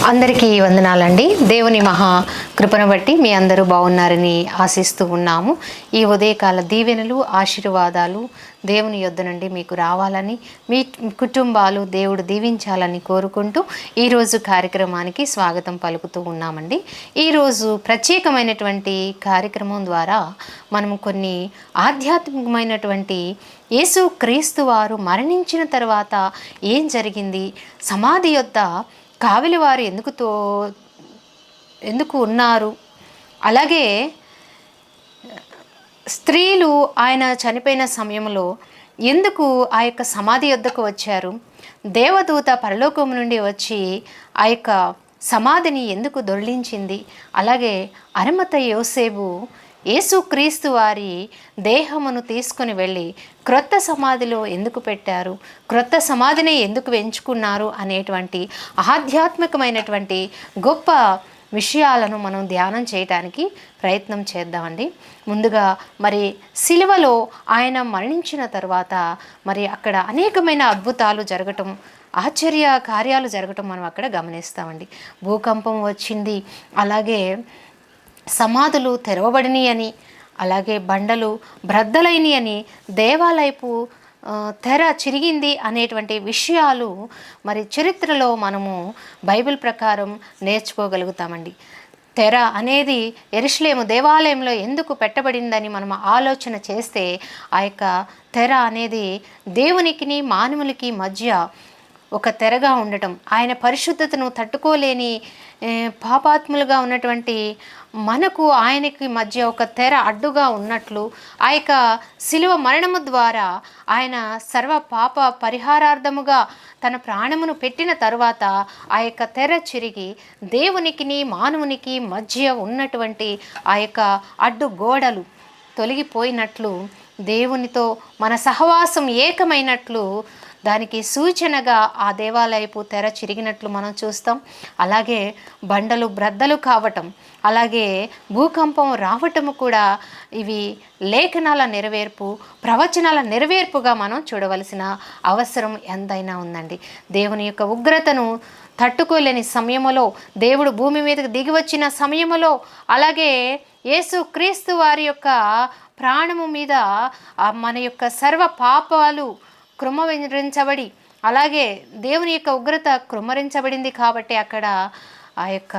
అందరికీ వందనాలండి. దేవుని మహా కృపను బట్టి మీ అందరూ బాగున్నారని ఆశిస్తూ ఉన్నాము. ఈ ఉదయకాల దీవెనలు, ఆశీర్వాదాలు దేవుని యొద్ద నుండి మీకు రావాలని, మీ కుటుంబాలు దేవుడు దీవించాలని కోరుకుంటూ ఈరోజు కార్యక్రమానికి స్వాగతం పలుకుతూ ఉన్నామండి. ఈరోజు ప్రత్యేకమైనటువంటి కార్యక్రమం ద్వారా మనము కొన్ని ఆధ్యాత్మికమైనటువంటి యేసు క్రీస్తు వారు మరణించిన తర్వాత ఏం జరిగింది, సమాధి యొద్ద కావలి వారు ఎందుకు ఉన్నారు, అలాగే స్త్రీలు ఆయన చనిపోయిన సమయంలో ఎందుకు ఆ యొక్క సమాధి వద్దకు వచ్చారు, దేవదూత పరలోకం నుండి వచ్చి ఆ యొక్క సమాధిని ఎందుకు దొర్లించింది, అలాగే అరిమత యోసేపు యేసుక్రీస్తు వారి దేహమును తీసుకొని వెళ్ళి క్రొత్త సమాధిలో ఎందుకు పెట్టారు, క్రొత్త సమాధిని ఎందుకు ఎంచుకున్నారు అనేటువంటి ఆధ్యాత్మికమైనటువంటి గొప్ప విషయాలను మనం ధ్యానం చేయడానికి ప్రయత్నం చేద్దామండి. ముందుగా మరి సిలువలో ఆయన మరణించిన తర్వాత మరి అక్కడ అనేకమైన అద్భుతాలు జరగటం, ఆశ్చర్య కార్యాలు జరగటం మనం అక్కడ గమనిస్తామండి. భూకంపం వచ్చింది, అలాగే సమాధులు తెరవబడిని అని, అలాగే బండలు బ్రద్దలైని అని, దేవాలయపు తెర చిరిగింది అనేటువంటి విషయాలు మరి చరిత్రలో మనము బైబిల్ ప్రకారం నేర్చుకోగలుగుతామండి. తెర అనేది యెరూషలేము దేవాలయంలో ఎందుకు పెట్టబడిందని మనం ఆలోచన చేస్తే ఆ యొక్క తెర అనేది దేవునికి మానవులకి మధ్య ఒక తెరగా ఉండటం, ఆయన పరిశుద్ధతను తట్టుకోలేని పాపాత్ములుగా ఉన్నటువంటి మనకు ఆయనకి మధ్య ఒక తెర అడ్డుగా ఉన్నట్లు, ఆ యొక్క శిలువ మరణము ద్వారా ఆయన సర్వ పాప పరిహారార్థముగా తన ప్రాణమును పెట్టిన తరువాత ఆ యొక్క తెర చిరిగి దేవునికి మానవునికి మధ్య ఉన్నటువంటి ఆ యొక్క అడ్డు గోడలు తొలగిపోయినట్లు, దేవునితో మన సహవాసం ఏకమైనట్లు దానికి సూచనగా ఆ దేవాలయపు తెర చిరిగినట్లు మనం చూస్తాం. అలాగే బండలు బ్రద్దలు కావటం, అలాగే భూకంపం రావటము కూడా ఇవి లేఖనాల నెరవేర్పు, ప్రవచనాల నెరవేర్పుగా మనం చూడవలసిన అవసరం ఎంతైనా ఉందండి. దేవుని యొక్క ఉగ్రతను తట్టుకోలేని సమయములో, దేవుడు భూమి మీదకి దిగి వచ్చిన సమయములో, అలాగే యేసు క్రీస్తు వారి యొక్క ప్రాణము మీద మన యొక్క సర్వ పాపాలు కృమ్మరించబడి, అలాగే దేవుని యొక్క ఉగ్రత కృమ్మరించబడింది కాబట్టి అక్కడ ఆ యొక్క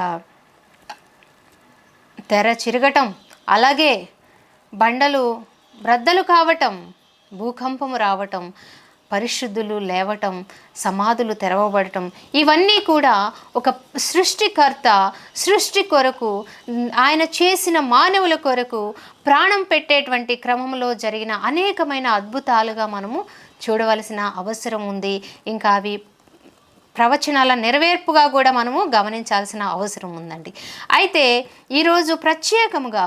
తెర చిరగటం, అలాగే బండలు బ్రద్దలు కావటం, భూకంపము రావటం, పరిశుద్ధులు లేవటం, సమాధులు తెరవబడటం, ఇవన్నీ కూడా ఒక సృష్టికర్త సృష్టి కొరకు, ఆయన చేసిన మానవుల కొరకు ప్రాణం పెట్టేటువంటి క్రమంలో జరిగిన అనేకమైన అద్భుతాలుగా మనము చూడవలసిన అవసరం ఉంది. ఇంకా అవి ప్రవచనాల నెరవేర్పుగా కూడా మనము గమనించాల్సిన అవసరం ఉందండి. అయితే ఈరోజు ప్రత్యేకముగా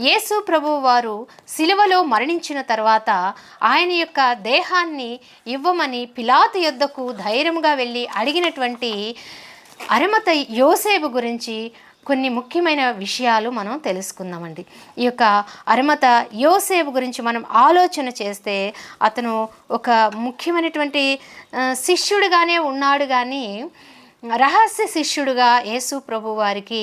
యేసు ప్రభువు వారు సిలువలో మరణించిన తర్వాత ఆయన యొక్క దేహాన్ని ఇవ్వమని పిలాతు యొద్దకు ధైర్యంగా వెళ్ళి అడిగినటువంటి అరిమత యోసేపు గురించి కొన్ని ముఖ్యమైన విషయాలు మనం తెలుసుకుందామండి. ఈ యొక్క అరిమత యోసేపు గురించి మనం ఆలోచన చేస్తే అతను ఒక ముఖ్యమైనటువంటి శిష్యుడిగానే ఉన్నాడు, కానీ రహస్య శిష్యుడుగా యేసు ప్రభు వారికి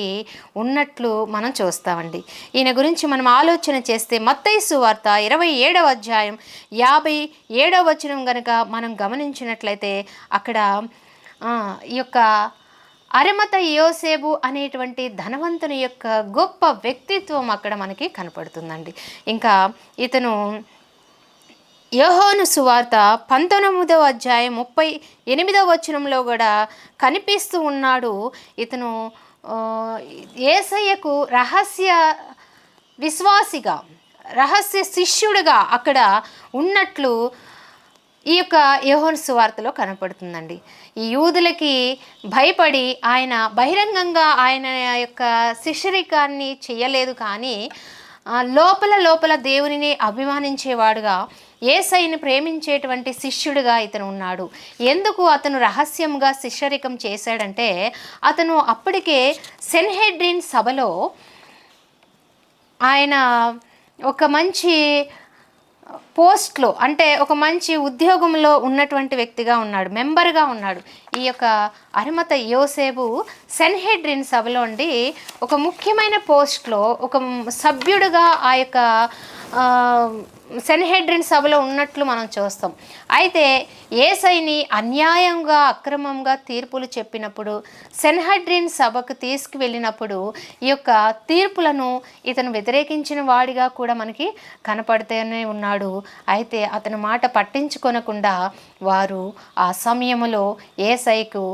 ఉన్నట్లు మనం చూస్తామండి. ఈయన గురించి మనం ఆలోచన చేస్తే మత్తయి సువార్త 27వ అధ్యాయం 57వ వచనం కనుక మనం గమనించినట్లయితే అక్కడ ఈ యొక్క అరిమత యోసేపు అనేటువంటి ధనవంతుని యొక్క గొప్ప వ్యక్తిత్వం అక్కడ మనకి కనపడుతుందండి. ఇంకా ఇతను యోహాను సువార్త 19వ అధ్యాయం 38వ వచనంలో కూడా కనిపిస్తూ ఉన్నాడు. ఇతను యేసయ్యకు రహస్య విశ్వాసిగా, రహస్య శిష్యుడిగా అక్కడ ఉన్నట్లు ఈ యొక్క యోహాను సువార్తలో కనపడుతుందండి. ఈ యూదులకి భయపడి ఆయన బహిరంగంగా ఆయన యొక్క శిష్యరికాన్ని చేయలేదు, కానీ లోపల దేవునిని అభిమానించేవాడుగా, యేసయ్యని ప్రేమించేటువంటి శిష్యుడిగా ఇతను ఉన్నాడు. ఎందుకు అతను రహస్యంగా శిష్యరికం చేశాడంటే, అతను అప్పటికే సెన్హెడ్రిన్ సభలో ఆయన ఒక మంచి పోస్ట్లో అంటే ఒక మంచి ఉద్యోగంలో ఉన్నటువంటి వ్యక్తిగా ఉన్నాడు, మెంబర్గా ఉన్నాడు. ఈ యొక్క అరిమత యోసేపు సెన్హెడ్రిన్ సభలో ఉండి ఒక ముఖ్యమైన పోస్ట్లో ఒక సభ్యుడిగా ఆ యొక్క సెన్హెడ్రిన్ సభలో ఉన్నట్లు మనం చూస్తాం. అయితే యేసయ్యని అన్యాయంగా అక్రమంగా తీర్పులు చెప్పినప్పుడు సెన్హెడ్రిన్ సభకు తీసుకువెళ్ళినప్పుడు ఈ యొక్క తీర్పులను ఇతను వ్యతిరేకించిన వాడిగా కూడా మనకి కనపడుతూనే ఉన్నాడు. అయితే అతని మాట పట్టించుకొనకుండా వారు ఆ సమయంలో యేసయ్యకు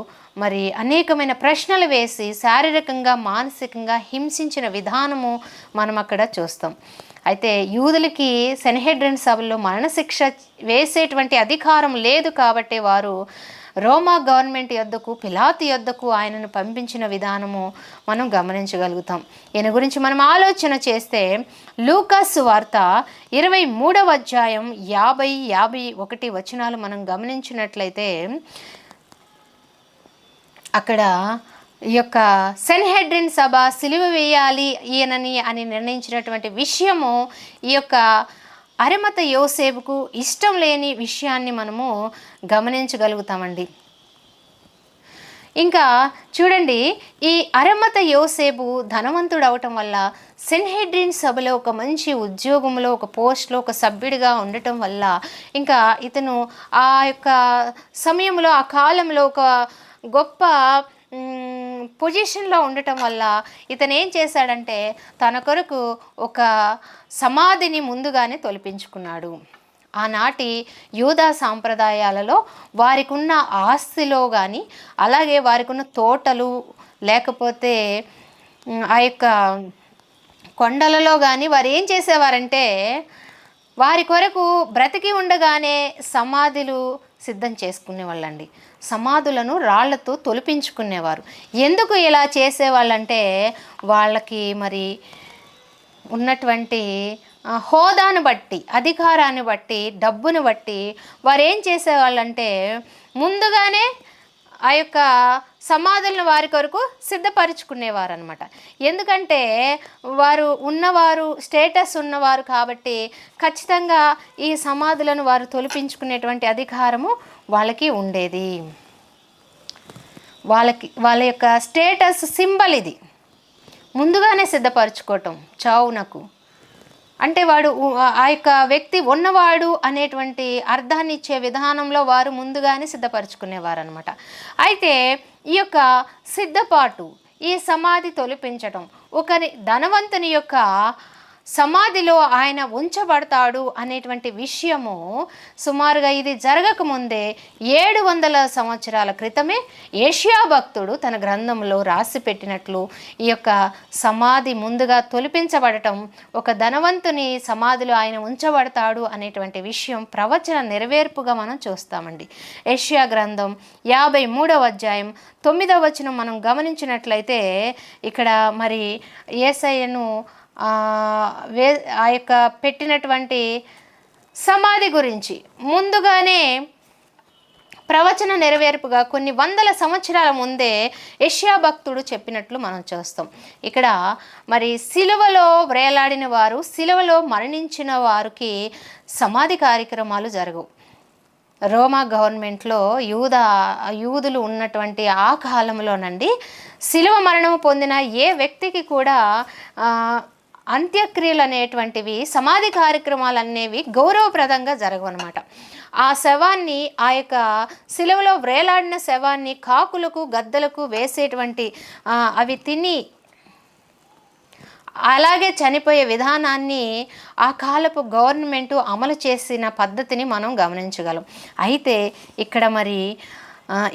మరి అనేకమైన ప్రశ్నలు వేసి శారీరకంగా మానసికంగా హింసించిన విధానము మనం అక్కడ చూస్తాం. అయితే యూదులకి సెన్హెడ్రిన్ సభలో మరణశిక్ష వేసేటువంటి అధికారం లేదు కాబట్టి వారు రోమా గవర్నమెంట్ యొద్దకు పిలాతు యొద్దకు ఆయనను పంపించిన విధానము మనం గమనించగలుగుతాం. ఈయన గురించి మనం ఆలోచన చేస్తే లూకాసు వార్త 23వ అధ్యాయం 50-51 వచనాలు మనం గమనించినట్లయితే అక్కడ ఈ యొక్క సెన్హెడ్రిన్ సభ సిలువ వేయాలి ఈయనని అని నిర్ణయించినటువంటి విషయము ఈ యొక్క అరిమత యోసేపుకు ఇష్టం లేని విషయాన్ని మనము గమనించగలుగుతామండి. ఇంకా చూడండి, ఈ అరిమత యోసేపు ధనవంతుడు అవటం వల్ల సెన్హెడ్రిన్ సభలో ఒక మంచి ఉద్యోగంలో ఒక పోస్ట్లో ఒక సభ్యుడిగా ఉండటం వల్ల ఇంకా ఇతను ఆ యొక్క సమయంలో ఆ కాలంలో ఒక గొప్ప పొజిషన్లో ఉండటం వల్ల ఇతను ఏం చేశాడంటే తన కొరకు ఒక సమాధిని ముందుగానే తొలిపించుకున్నాడు. ఆనాటి యూదా సాంప్రదాయాలలో వారికి ఉన్న ఆస్తిలో కానీ అలాగే వారికి ఉన్న తోటలు లేకపోతే ఆ యొక్క కొండలలో కానీ వారు ఏం చేసేవారంటే వారి కొరకు బ్రతికి ఉండగానే సమాధులు సిద్ధం చేసుకునేవాళ్ళండి. సమాధులను రాళ్లతో తొలిపించుకునేవారు. ఎందుకు ఇలా చేసేవాళ్ళంటే వాళ్ళకి మరి ఉన్నటువంటి హోదాను బట్టి, అధికారాన్ని బట్టి, డబ్బును బట్టి వారు ఏం చేసేవాళ్ళంటే ముందుగానే ఆ యొక్క సమాధులను వారి కొరకు సిద్ధపరుచుకునేవారు అనమాట. ఎందుకంటే వారు ఉన్నవారు స్టేటస్ ఉన్నవారు కాబట్టి ఖచ్చితంగా ఈ సమాధులను వారు తొలిపించుకునేటువంటి అధికారము వాళ్ళకి ఉండేది. వాళ్ళ యొక్క స్టేటస్ సింబల్ ఇది. ముందుగానే సిద్ధపరచుకోవటం చావునకు అంటే వాడు ఆ యొక్క వ్యక్తి ఉన్నవాడు అనేటువంటి అర్థాన్ని ఇచ్చే విధానంలో వారు ముందుగానే సిద్ధపరచుకునేవారు అనమాట. అయితే ఈ యొక్క సిద్ధపాటు, ఈ సమాధి తొలిపించటం, ఒకరి ధనవంతుని యొక్క సమాధిలో ఆయన ఉంచబడతాడు అనేటువంటి విషయము సుమారుగా ఇది జరగకముందే 700 సంవత్సరాల క్రితమే ఏషియా భక్తుడు తన గ్రంథంలో రాసి పెట్టినట్లు ఈ యొక్క సమాధి ముందుగా తొలిపించబడటం, ఒక ధనవంతుని సమాధిలో ఆయన ఉంచబడతాడు అనేటువంటి విషయం ప్రవచన నెరవేర్పుగా మనం చూస్తామండి. ఏషియా గ్రంథం 53వ అధ్యాయం 9వ వచనం మనం గమనించినట్లయితే ఇక్కడ మరి యేసయ్యను ఆ యొక్క పెట్టినటువంటి సమాధి గురించి ముందుగానే ప్రవచన నెరవేర్పుగా కొన్ని 100 సంవత్సరాల ముందే యెషయా భక్తుడు చెప్పినట్లు మనం చూస్తాం. ఇక్కడ మరి సిలువలో వ్రేలాడిన వారు, సిలువలో మరణించిన వారికి సమాధి కార్యక్రమాలు జరగవు. రోమా గవర్నమెంట్లో యూదులు ఉన్నటువంటి ఆ కాలంలోనండి సిలువ మరణం పొందిన ఏ వ్యక్తికి కూడా అంత్యక్రియలు అనేటువంటివి, సమాధి కార్యక్రమాలు అనేవి గౌరవప్రదంగా జరగవన్నమాట. ఆ శవాన్ని, ఆ యొక్క సిలువలో వ్రేలాడిన శవాన్ని కాకులకు గద్దలకు వేసేటువంటి అవి తిని అలాగే చనిపోయే విధానాన్ని ఆ కాలపు గవర్నమెంటు అమలు చేసిన పద్ధతిని మనం గమనించగలం. అయితే ఇక్కడ మరి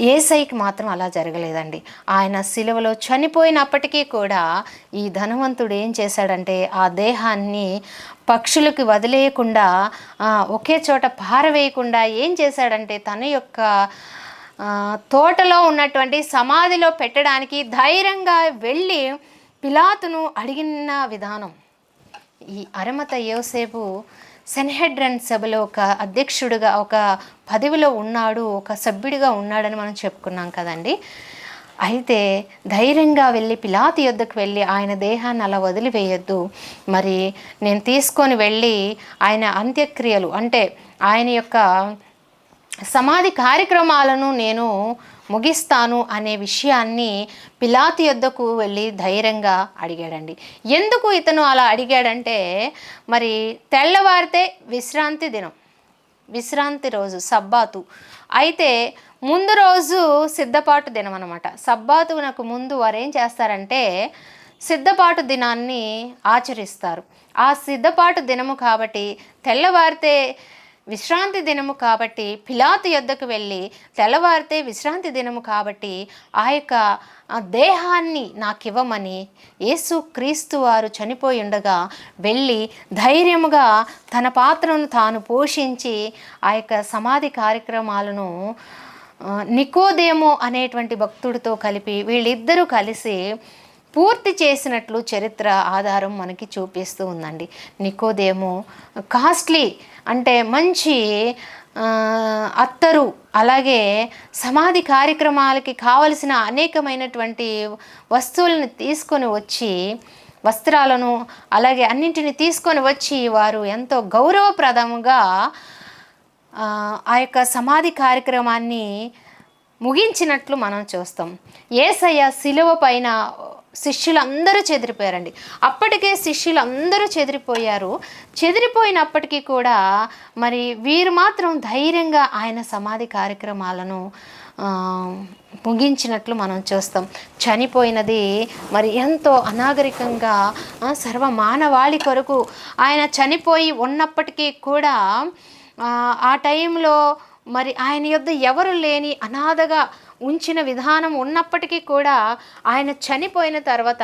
యేసయ్యకి మాత్రం అలా జరగలేదండి. ఆయన సిలువలో చనిపోయినప్పటికీ కూడా ఈ ధనవంతుడు ఏం చేశాడంటే ఆ దేహాన్ని పక్షులకు వదిలేయకుండా, ఒకే చోట పారవేయకుండా ఏం చేశాడంటే తన యొక్క తోటలో ఉన్నటువంటి సమాధిలో పెట్టడానికి ధైర్యంగా వెళ్ళి పిలాతును అడిగిన విధానం. ఈ అరిమత యోసేపు సెన్హెడ్రిన్ సభలో ఒక అధ్యక్షుడిగా, ఒక పదవిలో ఉన్నాడు, ఒక సభ్యుడిగా ఉన్నాడని మనం చెప్పుకున్నాం కదండి. అయితే ధైర్యంగా వెళ్ళి పిలాతు యొద్దకు వెళ్ళి ఆయన దేహాన్ని అలా వదిలివేయొద్దు, మరి నేను తీసుకొని వెళ్ళి ఆయన అంత్యక్రియలు అంటే ఆయన యొక్క సమాధి కార్యక్రమాలను నేను ముగిస్తాను అనే విషయాన్ని పిలాతు యొద్దకు వెళ్ళి ధైర్యంగా అడిగాడండి. ఎందుకు ఇతను అలా అడిగాడంటే, మరి తెల్లవారితే విశ్రాంతి రోజు సబ్బాతు. అయితే ముందు రోజు సిద్ధపాటు దినం అనమాట. సబ్బాతునకు ముందు వారు ఏం చేస్తారంటే సిద్ధపాటు దినాన్ని ఆచరిస్తారు. ఆ సిద్ధపాటు దినము కాబట్టి తెల్లవారితే విశ్రాంతి దినము కాబట్టి పిలాతు యొద్దకు వెళ్ళి తెల్లవారితే విశ్రాంతి దినము కాబట్టి ఆ యొక్క దేహాన్ని నాకివ్వమని యేసు క్రీస్తు వారు చనిపోయి ఉండగా వెళ్ళి ధైర్యముగా తన పాత్రను తాను పోషించి ఆ యొక్క సమాధి కార్యక్రమాలను నికోదేము అనేటువంటి భక్తుడితో కలిపి వీళ్ళిద్దరూ కలిసి పూర్తి చేసినట్లు చరిత్ర ఆధారం మనకి చూపిస్తూ ఉందండి. నికోదేము కాస్ట్లీ అంటే మంచి అత్తరు, అలాగే సమాధి కార్యక్రమాలకి కావలసిన అనేకమైనటువంటి వస్తువులను తీసుకొని వచ్చి, వస్త్రాలను అలాగే అన్నింటిని తీసుకొని వచ్చి వారు ఎంతో గౌరవప్రదముగా ఆ యొక్క సమాధి కార్యక్రమాన్ని ముగించినట్లు మనం చూస్తాం. యేసయ్య శిలువ పైన శిష్యులందరూ చెదిరిపోయారండి. అప్పటికే శిష్యులందరూ చెదిరిపోయినప్పటికీ కూడా మరి వీరు మాత్రం ధైర్యంగా ఆయన సమాధి కార్యక్రమాలను ముగించినట్లు మనం చూస్తాం. చనిపోయినది మరి ఎంతో అనాగరికంగా సర్వ మానవాళి కొరకు ఆయన చనిపోయి ఉన్నప్పటికీ కూడా ఆ టైంలో మరి ఆయన యొద్ద ఎవరు లేని అనాథగా ఉంచిన విధానం ఉన్నప్పటికీ కూడా ఆయన చనిపోయిన తర్వాత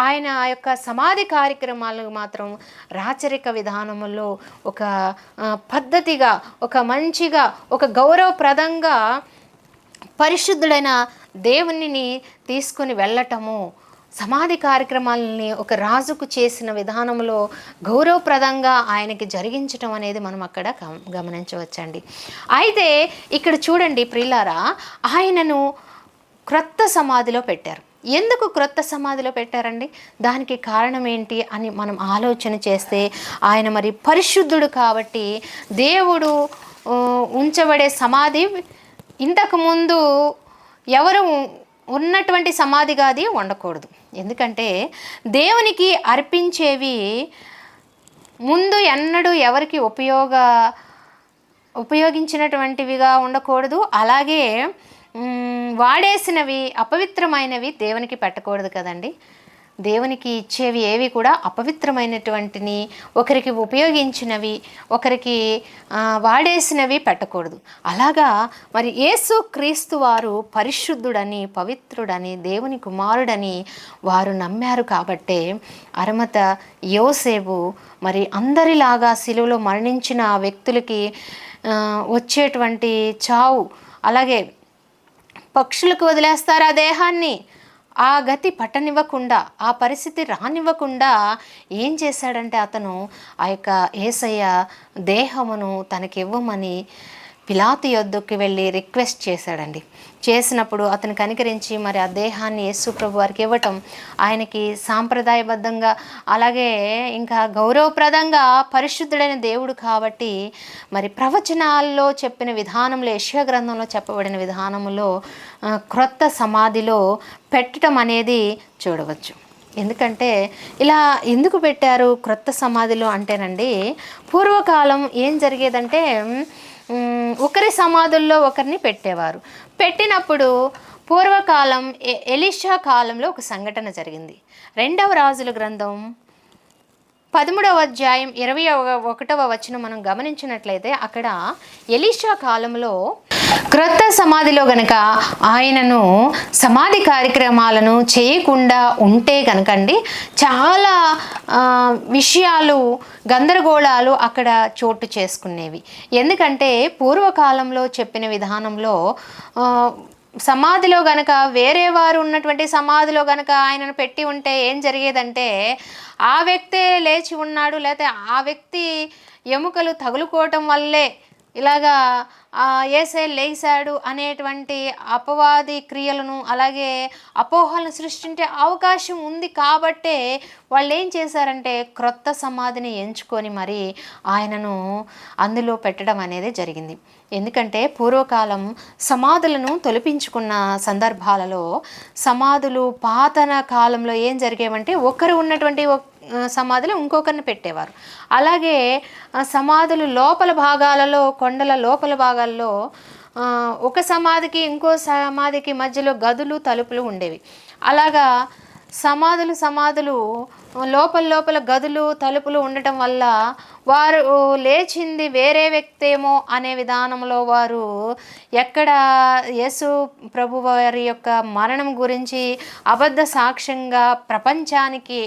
ఆయన యొక్క సమాధి కార్యక్రమాలు మాత్రం రాచరిక విధానంలో ఒక పద్ధతిగా, ఒక మంచిగా, ఒక గౌరవప్రదంగా పరిశుద్ధుడైన దేవునిని తీసుకుని వెళ్ళటము, సమాధి కార్యక్రమాలని ఒక రాజుకు చేసిన విధానంలో గౌరవప్రదంగా ఆయనకి జరిగించటం అనేది మనం అక్కడ గమనించవచ్చండి. అయితే ఇక్కడ చూడండి ప్రియులారా, ఆయనను క్రొత్త సమాధిలో పెట్టారు. ఎందుకు క్రొత్త సమాధిలో పెట్టారండి? దానికి కారణం ఏంటి అని మనం ఆలోచన చేస్తే, ఆయన మరి పరిశుద్ధుడు కాబట్టి దేవుడు ఉంచబడే సమాధి ఇంతకుముందు ఎవరు ఉన్నటువంటి సమాధిగా అది ఉండకూడదు. ఎందుకంటే దేవునికి అర్పించేవి ముందు ఎన్నడూ ఎవరికి ఉపయోగించినటువంటివిగా ఉండకూడదు. అలాగే వాడేసినవి, అపవిత్రమైనవి దేవునికి పెట్టకూడదు కదండి. దేవునికి ఇచ్చేవి ఏవి కూడా అపవిత్రమైనటువంటిని, ఒకరికి ఉపయోగించినవి, ఒకరికి వాడేసినవి పెట్టకూడదు. అలాగా మరి యేసు క్రీస్తు వారు పరిశుద్ధుడని, పవిత్రుడని, దేవుని కుమారుడని వారు నమ్మారు కాబట్టే అరమత యోసేపు మరి అందరిలాగా సిలువలో మరణించిన వ్యక్తులకి వచ్చేటువంటి చావు, అలాగే పక్షులకు వదిలేస్తారు ఆ దేహాన్ని, ఆ గతి పట్టనివ్వకుండా, ఆ పరిస్థితి రానివ్వకుండా ఏం చేశాడంటే అతను ఆ యొక్క యేసయ్య దేహమును తనకివ్వమని పిలాతు యొద్దకు వెళ్ళి రిక్వెస్ట్ చేశాడండి. చేసినప్పుడు అతను కనికరించి మరి ఆ దేహాన్ని యేసు ప్రభు వారికి ఇవ్వటం ఆయనకి సాంప్రదాయబద్ధంగా, అలాగే ఇంకా గౌరవప్రదంగా పరిశుద్ధుడైన దేవుడు కాబట్టి మరి ప్రవచనాల్లో చెప్పిన విధానంలో, యెషయా గ్రంథంలో చెప్పబడిన విధానంలో క్రొత్త సమాధిలో పెట్టడం అనేది చూడవచ్చు. ఎందుకంటే ఇలా ఎందుకు పెట్టారు క్రొత్త సమాధిలో అంటేనండి, పూర్వకాలం ఏం జరిగేదంటే ఒకరి సమాధుల్లో ఒకరిని పెట్టేవారు. పెట్టినప్పుడు పూర్వకాలం ఎలీషా కాలంలో ఒక సంఘటన జరిగింది. 2వ రాజుల గ్రంథం 13వ అధ్యాయం 21వ వచనం మనం గమనించినట్లయితే అక్కడ ఎలీషా కాలంలో క్రొత్త సమాధిలో గనక ఆయనను సమాధి కార్యక్రమాలను చేయకుండా ఉంటే కనుకండి చాలా విషయాలు, గందరగోళాలు అక్కడ చోటు చేసుకునేవి. ఎందుకంటే పూర్వకాలంలో చెప్పిన విధానంలో సమాధిలో గనక వేరే వారు ఉన్నటువంటి సమాధిలో గనక ఆయనను పెట్టి ఉంటే ఏం జరిగేదంటే ఆ వ్యక్తే లేచి ఉన్నాడు, లేకపోతే ఆ వ్యక్తి ఎముకలు తగులుకోవటం వల్లే ఇలాగా యేసయ్య లేచాడు అనేటువంటి అపవాది క్రియలను అలాగే అపోహలను సృష్టించే అవకాశం ఉంది కాబట్టే వాళ్ళు ఏం చేశారంటే క్రొత్త సమాధిని ఎంచుకొని మరి ఆయనను అందులో పెట్టడం అనేది జరిగింది. ఎందుకంటే పూర్వకాలం సమాధులను తొలపించుకున్న సందర్భాలలో సమాధులు పాతన కాలంలో ఏం జరిగేవంటే ఒకరు ఉన్నటువంటి సమాధులు ఇంకొకరిని పెట్టేవారు. అలాగే సమాధులు లోపల భాగాలలో కొండల లోపల భాగాల్లో ఒక సమాధికి ఇంకో సమాధికి మధ్యలో గదులు తలుపులు ఉండేవి. అలాగా సమాధులు లోపల గదులు తలుపులు ఉండటం వల్ల వారు లేచింది వేరే వ్యక్తి ఏమో అనే విధానంలో వారు ఎక్కడ యేసు ప్రభు వారి యొక్క మరణం గురించి అబద్ధ సాక్ష్యంగా ప్రపంచానికి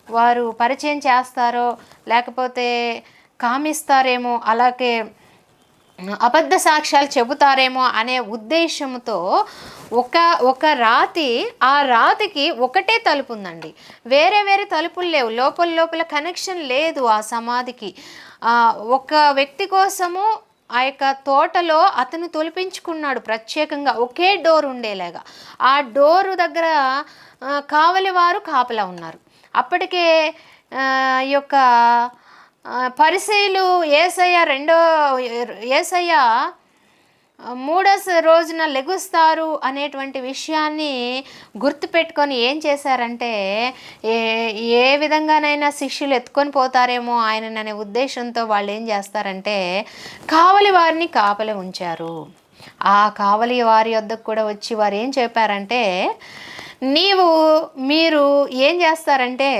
వారు పరిచయం చేస్తారో లేకపోతే కామిస్తారేమో, అలాగే అబద్ధ సాక్ష్యాలు చెబుతారేమో అనే ఉద్దేశంతో ఒక రాతి, ఆ రాతికి ఒకటే తలుపు ఉందండి, వేరే వేరే తలుపులు లేవు, లోపల కనెక్షన్ లేదు ఆ సమాధికి. ఒక వ్యక్తి కోసము ఆ యొక్క తోటలో అతను తొలిపించుకున్నాడు ప్రత్యేకంగా ఒకే డోర్ ఉండేలాగా. ఆ డోరు దగ్గర కావలి వారు కాపలా ఉన్నారు. అప్పటికే ఈ యొక్క పరిసయ్యులు యేసయ్య మూడో రోజున లెగుస్తారు అనేటువంటి విషయాన్ని గుర్తుపెట్టుకొని ఏం చేశారంటే ఏ విధంగానైనా శిష్యులు ఎత్తుకొని పోతారేమో ఆయననే ఉద్దేశంతో వాళ్ళు ఏం చేస్తారంటే కావలి వారిని కాపలి ఉంచారు. ఆ కావలి వారి వద్దకు కూడా వచ్చి వారు ఏం చెప్పారంటే మీరు ఏం చేస్తారంటే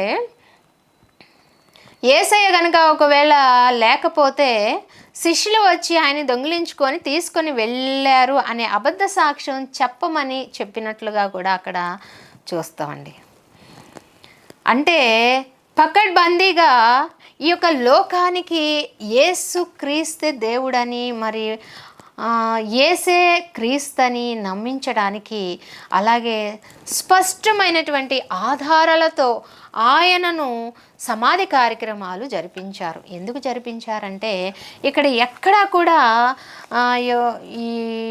యేసయ్య కనుక ఒకవేళ లేకపోతే శిష్యులు వచ్చి ఆయన దొంగిలించుకొని తీసుకొని వెళ్ళారు అనే అబద్ధ సాక్ష్యం చెప్పమని చెప్పినట్లుగా కూడా అక్కడ చూస్తామండి. అంటే పకడ్బందీగా ఈ యొక్క లోకానికి యేసు క్రీస్తే దేవుడని మరి యేసే క్రీస్తని నమ్మించడానికి అలాగే స్పష్టమైనటువంటి ఆధారాలతో ఆయనను సమాధి కార్యక్రమాలు జరిపించారు. ఎందుకు జరిపించారంటే ఇక్కడ ఎక్కడా కూడా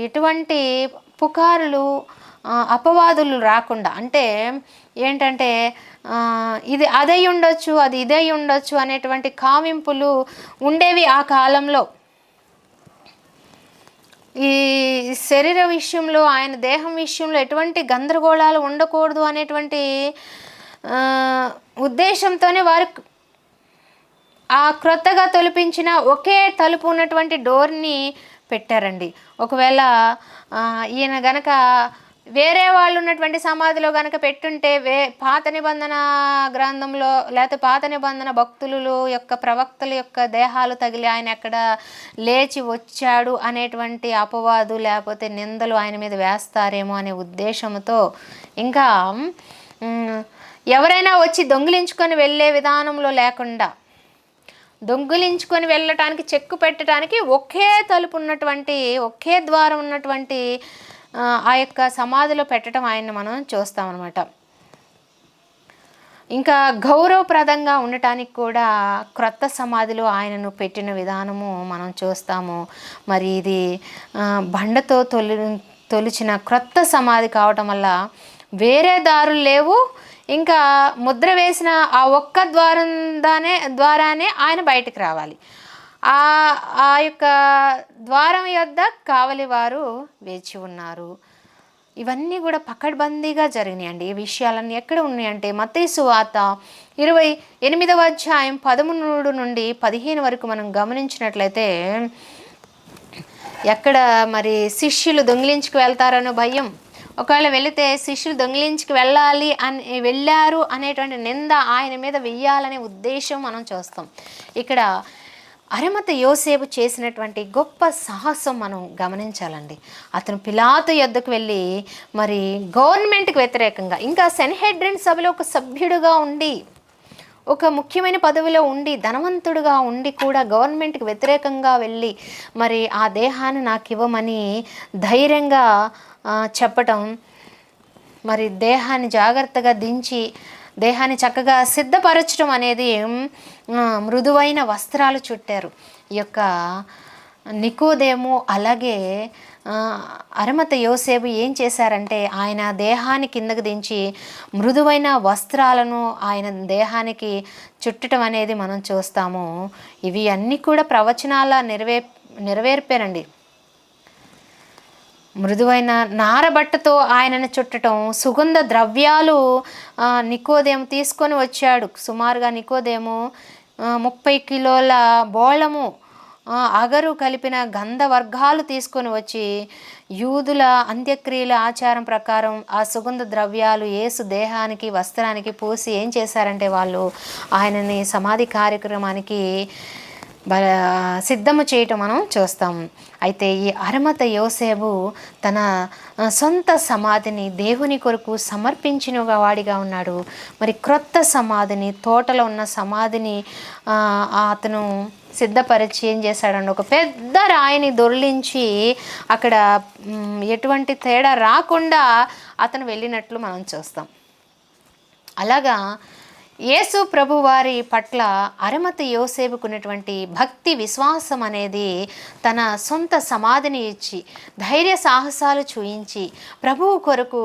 ఎటువంటి పుకారులు అపవాదులు రాకుండా, అంటే ఏంటంటే ఇది అదై ఉండొచ్చు అది ఇదై ఉండొచ్చు అనేటువంటి కావింపులు ఉండేవి ఆ కాలంలో. ఈ శరీర విషయంలో ఆయన దేహం విషయంలో ఎటువంటి గందరగోళాలు ఉండకూడదు అనేటువంటి ఉద్దేశంతోనే వారు ఆ క్రొత్తగా తొలిపించిన ఒకే తలుపు ఉన్నటువంటి డోర్ని పెట్టారండి. ఒకవేళ ఈయన గనక వేరే వాళ్ళు ఉన్నటువంటి సమాధిలో కనుక పెట్టుంటే పాత నిబంధన గ్రంథంలో లేకపోతే పాత నిబంధన భక్తులు యొక్క ప్రవక్తల యొక్క దేహాలు తగిలి ఆయన ఎక్కడ లేచి వచ్చాడు అనేటువంటి అపవాదు లేకపోతే నిందలు ఆయన మీద వేస్తారేమో అనే ఉద్దేశంతో, ఇంకా ఎవరైనా వచ్చి దొంగిలించుకొని వెళ్ళే విధానంలో లేకుండా దొంగిలించుకొని వెళ్ళటానికి చెక్కు పెట్టడానికి ఒకే తలుపు ఉన్నటువంటి ఒకే ద్వారం ఉన్నటువంటి ఆ యొక్క సమాధిలో పెట్టడం ఆయన్ని మనం చూస్తామన్నమాట. ఇంకా గౌరవప్రదంగా ఉండటానికి కూడా క్రొత్త సమాధిలో ఆయనను పెట్టిన విధానము మనం చూస్తాము. మరి ఇది బండతో తొలిచిన క్రొత్త సమాధి కావటం వల్ల వేరే దారులు లేవు. ఇంకా ముద్ర వేసిన ఆ ఒక్క ద్వారానే ఆయన బయటకు రావాలి. ఆ యొక్క ద్వారం యొద్ద కావలి వారు వేచి ఉన్నారు. ఇవన్నీ కూడా పకడ్బందీగా జరిగినాయండి. ఈ విషయాలన్నీ ఎక్కడ ఉన్నాయంటే మత్తయి సువార్త 28వ అధ్యాయం 13 నుండి 15 వరకు మనం గమనించినట్లయితే ఎక్కడ మరి శిష్యులు దొంగిలించుకు వెళ్తారనో భయం, ఒకవేళ వెళితే శిష్యులు దొంగిలించుకు వెళ్ళారు అనేటువంటి నింద ఆయన మీద వెయ్యాలనే ఉద్దేశం మనం చూస్తాం. ఇక్కడ అరిమత యోసేపు చేసినటువంటి గొప్ప సాహసం మనం గమనించాలండి. అతను పిలాతు యొద్దకు వెళ్ళి మరి గవర్నమెంట్కి వ్యతిరేకంగా, ఇంకా సెన్హెడ్రిన్ సభలో ఒక సభ్యుడుగా ఉండి ఒక ముఖ్యమైన పదవిలో ఉండి ధనవంతుడుగా ఉండి కూడా గవర్నమెంట్కి వ్యతిరేకంగా వెళ్ళి మరి ఆ దేహాన్ని నాకు ఇవ్వమని ధైర్యంగా చెప్పటం, మరి దేహాన్ని జాగ్రత్తగా దించి దేహాన్ని చక్కగా సిద్ధపరచడం అనేది మృదువైన వస్త్రాలు చుట్టారు. ఈ యొక్క నికోదేము అలాగే అరమత యోసేపు ఏం చేశారంటే ఆయన దేహాన్ని కిందకు దించి మృదువైన వస్త్రాలను ఆయన దేహానికి చుట్టడం అనేది మనం చూస్తాము. ఇవి అన్నీ కూడా ప్రవచనాల నెరవేర్పారండి. మృదువైన నారబట్టతో ఆయనను చుట్టడం, సుగంధ ద్రవ్యాలు నికోదేము తీసుకొని వచ్చాడు. సుమారుగా నికోదేము 30 కిలోల బోళము అగరు కలిపిన గంధ వర్గాలు తీసుకొని వచ్చి యూదుల అంత్యక్రియల ఆచారం ప్రకారం ఆ సుగంధ ద్రవ్యాలు యేసు దేహానికి వస్త్రానికి పూసి ఏం చేశారంటే వాళ్ళు ఆయనని సమాధి కార్యక్రమానికి సిద్ధము చేయటం మనం చూస్తాం. అయితే ఈ అరమత యోసేపు తన సొంత సమాధిని దేవుని కొరకు సమర్పించిన వాడిగా ఉన్నాడు. మరి క్రొత్త సమాధిని, తోటలో ఉన్న సమాధిని అతను సిద్ధపరిచి ఏం చేశాడండి, ఒక పెద్ద రాయిని దొర్లించి అక్కడ ఎటువంటి తేడా రాకుండా అతను వెళ్ళినట్లు మనం చూస్తాం. అలాగా యేసు ప్రభు వారి పట్ల అరమత యోసేపుకున్నటువంటి భక్తి విశ్వాసం అనేది తన సొంత సమాధిని ఇచ్చి ధైర్య సాహసాలు చూయించి ప్రభువు కొరకు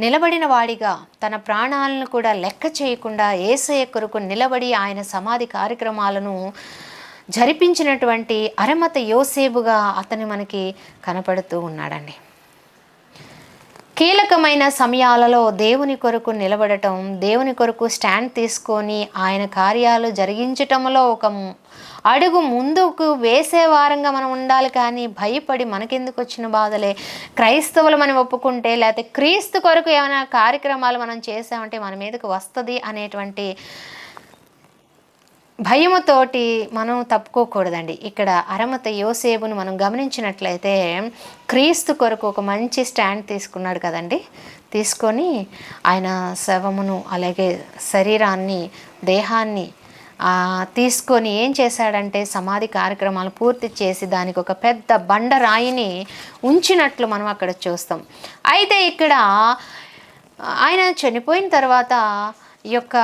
నిలబడిన వాడిగా తన ప్రాణాలను కూడా లెక్క చేయకుండా యేసయ్య కొరకు నిలబడి ఆయన సమాధి కార్యక్రమాలను జరిపించినటువంటి అరమత యోసేపుగా అతను మనకి కనపడుతూ ఉన్నాడండి. కీలకమైన సమయాలలో దేవుని కొరకు నిలబడటం, దేవుని కొరకు స్టాండ్ తీసుకొని ఆయన కార్యాలు జరిగించటంలో ఒక అడుగు ముందుకు వేసే వారంగా మనం ఉండాలి. కానీ భయపడి మనకెందుకు వచ్చిన బాధలే, క్రైస్తవులు మనం ఒప్పుకుంటే లేకపోతే క్రీస్తు కొరకు ఏమైనా కార్యక్రమాలు మనం చేసామంటే మన మీదకు వస్తుంది అనేటువంటి భయముతోటి మనం తప్పుకోకూడదండి. ఇక్కడ అరమత యోసేపును మనం గమనించినట్లయితే క్రీస్తు కొరకు ఒక మంచి స్టాండ్ తీసుకున్నాడు కదండి. తీసుకొని ఆయన శవమును అలాగే శరీరాన్ని, దేహాన్ని తీసుకొని ఏం చేశాడంటే సమాధి కార్యక్రమాలు పూర్తి చేసి దానికి ఒక పెద్ద బండరాయిని ఉంచినట్లు మనం అక్కడ చూస్తాం. అయితే ఇక్కడ ఆయన చనిపోయిన తర్వాత ఈ యొక్క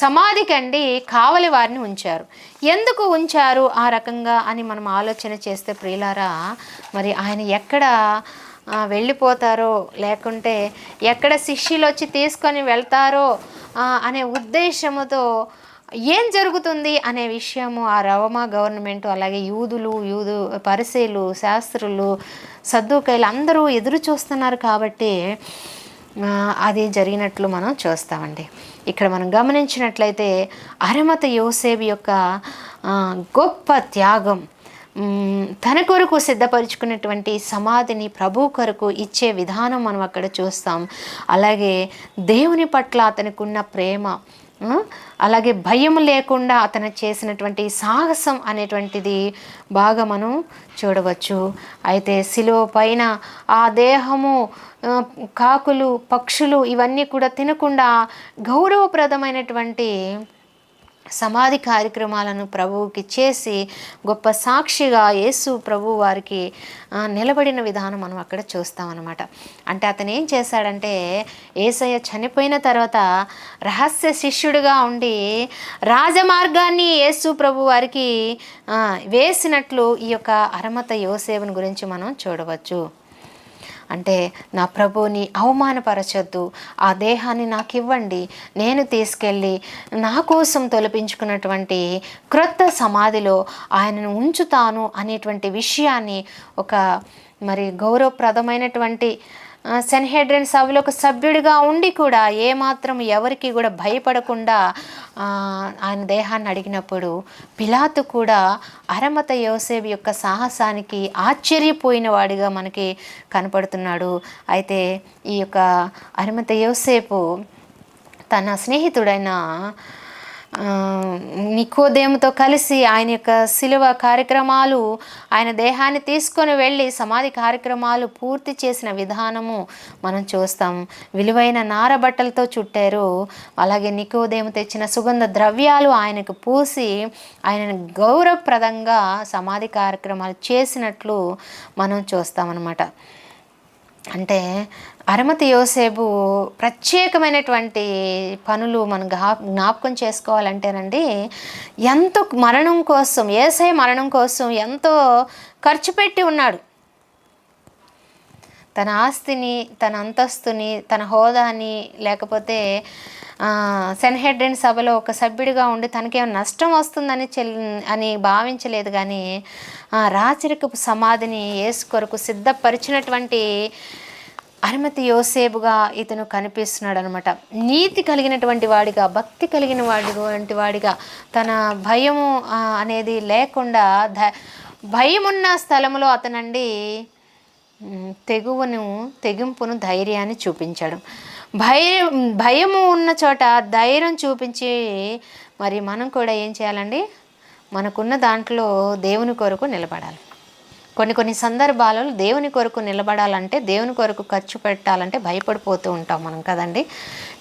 సమాధికండి కావలి వారిని ఉంచారు. ఎందుకు ఉంచారు ఆ రకంగా అని మనం ఆలోచన చేస్తే ప్రియులారా, మరి ఆయన ఎక్కడ వెళ్ళిపోతారో లేకుంటే ఎక్కడ శిష్యులు వచ్చి తీసుకొని వెళ్తారో అనే ఉద్దేశముతో ఏం జరుగుతుంది అనే విషయము ఆ రోమా గవర్నమెంట్ అలాగే యూదు పరిసయ్యులు, శాస్త్రులు, సద్దూకయ్యులు అందరూ ఎదురు చూస్తున్నారు. కాబట్టి అది జరిగినట్లు మనం చూస్తామండి. ఇక్కడ మనం గమనించినట్లయితే అరమత యోసేపు యొక్క గొప్ప త్యాగం, తన కొరకు సిద్ధపరుచుకున్నటువంటి సమాధిని ప్రభు కొరకు ఇచ్చే విధానం మనం అక్కడ చూస్తాం. అలాగే దేవుని పట్ల అతనికి ఉన్న ప్రేమ, అలాగే భయం లేకుండా అతను చేసినటువంటి సాహసం అనేటువంటిది బాగా మనం చూడవచ్చు. అయితే శిలువ పైన ఆ దేహము కాకులు, పక్షులు ఇవన్నీ కూడా తినకుండా గౌరవప్రదమైనటువంటి సమాధి కార్యక్రమాలను ప్రభువుకి చేసి గొప్ప సాక్షిగా యేసు ప్రభు వారికి నిలబడిన విధానం మనం అక్కడ చూస్తామన్నమాట. అంటే అతను ఏం చేశాడంటే యేసయ్య చనిపోయిన తర్వాత రహస్య శిష్యుడిగా ఉండి రాజమార్గాన్ని యేసు ప్రభు వారికి వేసినట్లు ఈ యొక్క అరమత యోసేపుని గురించి మనం చూడవచ్చు. అంటే నా ప్రభువుని అవమానపరచొద్దు, ఆ దేహాన్ని నాకు ఇవ్వండి, నేను తీసుకెళ్ళి నా కోసం తొలపించుకున్నటువంటి క్రొత్త సమాధిలో ఆయనను ఉంచుతాను అనేటువంటి విషయాన్ని ఒక మరి గౌరవప్రదమైనటువంటి సెన్హెడ్రిన్ సభలో ఒక సభ్యుడిగా ఉండి కూడా ఏమాత్రం ఎవరికి కూడా భయపడకుండా ఆయన దేహాన్ని అడిగినప్పుడు పిలాతు కూడా అరమత యోసేపు యొక్క సాహసానికి ఆశ్చర్యపోయిన వాడిగా మనకి కనపడుతున్నాడు. అయితే ఈ యొక్క అరమత యోసేపు తన స్నేహితుడైన నికోదేముతో కలిసి ఆయన యొక్క శిలువ కార్యక్రమాలు, ఆయన దేహాన్ని తీసుకొని వెళ్ళి సమాధి కార్యక్రమాలు పూర్తి చేసిన విధానము మనం చూస్తాం. విలువైన నారబట్టలతో చుట్టారు. అలాగే నికోదేము తెచ్చిన సుగంధ ద్రవ్యాలు ఆయనకు పూసి ఆయనను గౌరవప్రదంగా సమాధి కార్యక్రమాలు చేసినట్లు మనం చూస్తామన్నమాట. అంటే అరమతి యోసేపు ప్రత్యేకమైనటువంటి పనులు మనం జ్ఞాపకం చేసుకోవాలంటేనండి, ఎంతో మరణం కోసం, యేసయ్య మరణం కోసం ఎంతో ఖర్చు పెట్టి ఉన్నాడు. తన ఆస్తిని, తన అంతస్తుని, తన హోదాని, లేకపోతే సెన్హెడ్రిన్ సభలో ఒక సభ్యుడిగా ఉండి తనకేమైనా నష్టం వస్తుందని అని భావించలేదు. కానీ రాచరికపు సమాధిని యేసు కొరకు సిద్ధపరిచినటువంటి అరిమతి యోసేపుగా ఇతను కనిపిస్తున్నాడు అనమాట. నీతి కలిగినటువంటి వాడిగా, భక్తి కలిగిన వాడిగా, తన భయము అనేది లేకుండా భయమున్న స్థలంలో అతనండి తెగింపును, ధైర్యాన్ని చూపించాడు. భయము ఉన్న చోట ధైర్యం చూపించి మరి మనం కూడా ఏం చేయాలండి, మనకున్న దాంట్లో దేవుని కొరకు నిలబడాలి. కొన్ని సందర్భాలలో దేవుని కొరకు నిలబడాలంటే, దేవుని కొరకు ఖర్చు పెట్టాలంటే భయపడిపోతూ ఉంటాం మనం కదండి.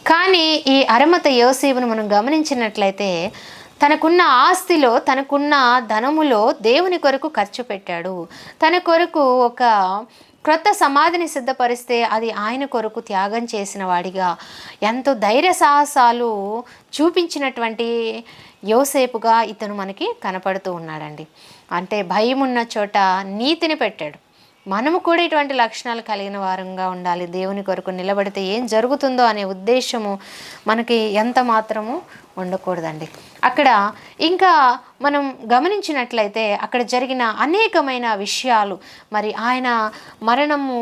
కానీ ఈ అరమత యోసేపును మనం గమనించినట్లయితే తనకున్న ఆస్తిలో, తనకున్న ధనములో దేవుని కొరకు ఖర్చు పెట్టాడు. తన కొరకు ఒక క్రొత్త సమాధిని సిద్ధపరిస్తే అది ఆయన కొరకు త్యాగం చేసిన వాడిగా, ఎంతో ధైర్య సాహసాలు చూపించినటువంటి యోసేపుగా ఇతను మనకి కనపడుతూ ఉన్నాడండి. అంటే భయం ఉన్న చోట నీతిని పెట్టాడు. మనము కూడా ఇటువంటి లక్షణాలు కలిగిన వారంగా ఉండాలి. దేవుని కొరకు నిలబడితే ఏం జరుగుతుందో అనే ఉద్దేశము మనకి ఎంత మాత్రము ఉండకూడదండి. అక్కడ ఇంకా మనం గమనించినట్లయితే అక్కడ జరిగిన అనేకమైన విషయాలు, మరి ఆయన మరణము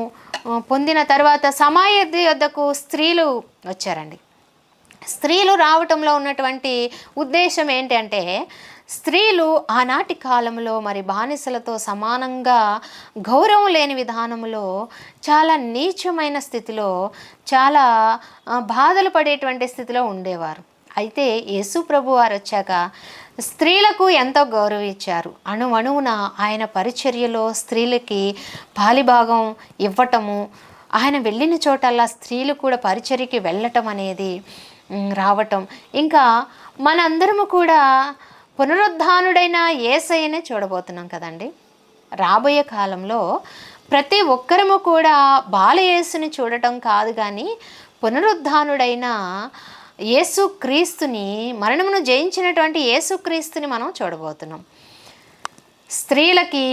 పొందిన తర్వాత సమాధి వద్దకు స్త్రీలు వచ్చారండి. స్త్రీలు రావటంలో ఉన్నటువంటి ఉద్దేశం ఏంటంటే, స్త్రీలు ఆనాటి కాలంలో మరి బానిసలతో సమానంగా గౌరవం లేని విధానంలో, చాలా నీచమైన స్థితిలో, చాలా బాధలు పడేటువంటి స్థితిలో ఉండేవారు. అయితే యేసు ప్రభు వారు వచ్చాక స్త్రీలకు ఎంతో గౌరవం ఇచ్చారు. అణువణువున ఆయన పరిచర్యలో స్త్రీలకి పాలిభాగం ఇవ్వటము, ఆయన వెళ్ళిన చోటల్లా స్త్రీలు కూడా పరిచర్యకి వెళ్ళటం అనేది రావటం. ఇంకా మనందరము కూడా పునరుద్ధానుడైన యేసయ్యనే చూడబోతున్నాం కదండి. రాబోయే కాలంలో ప్రతి ఒక్కరము కూడా బాలయేసుని చూడటం కాదు, కానీ పునరుద్ధానుడైన యేసుక్రీస్తుని, మరణమును జయించినటువంటి యేసుక్రీస్తుని మనం చూడబోతున్నాం. స్త్రీలకి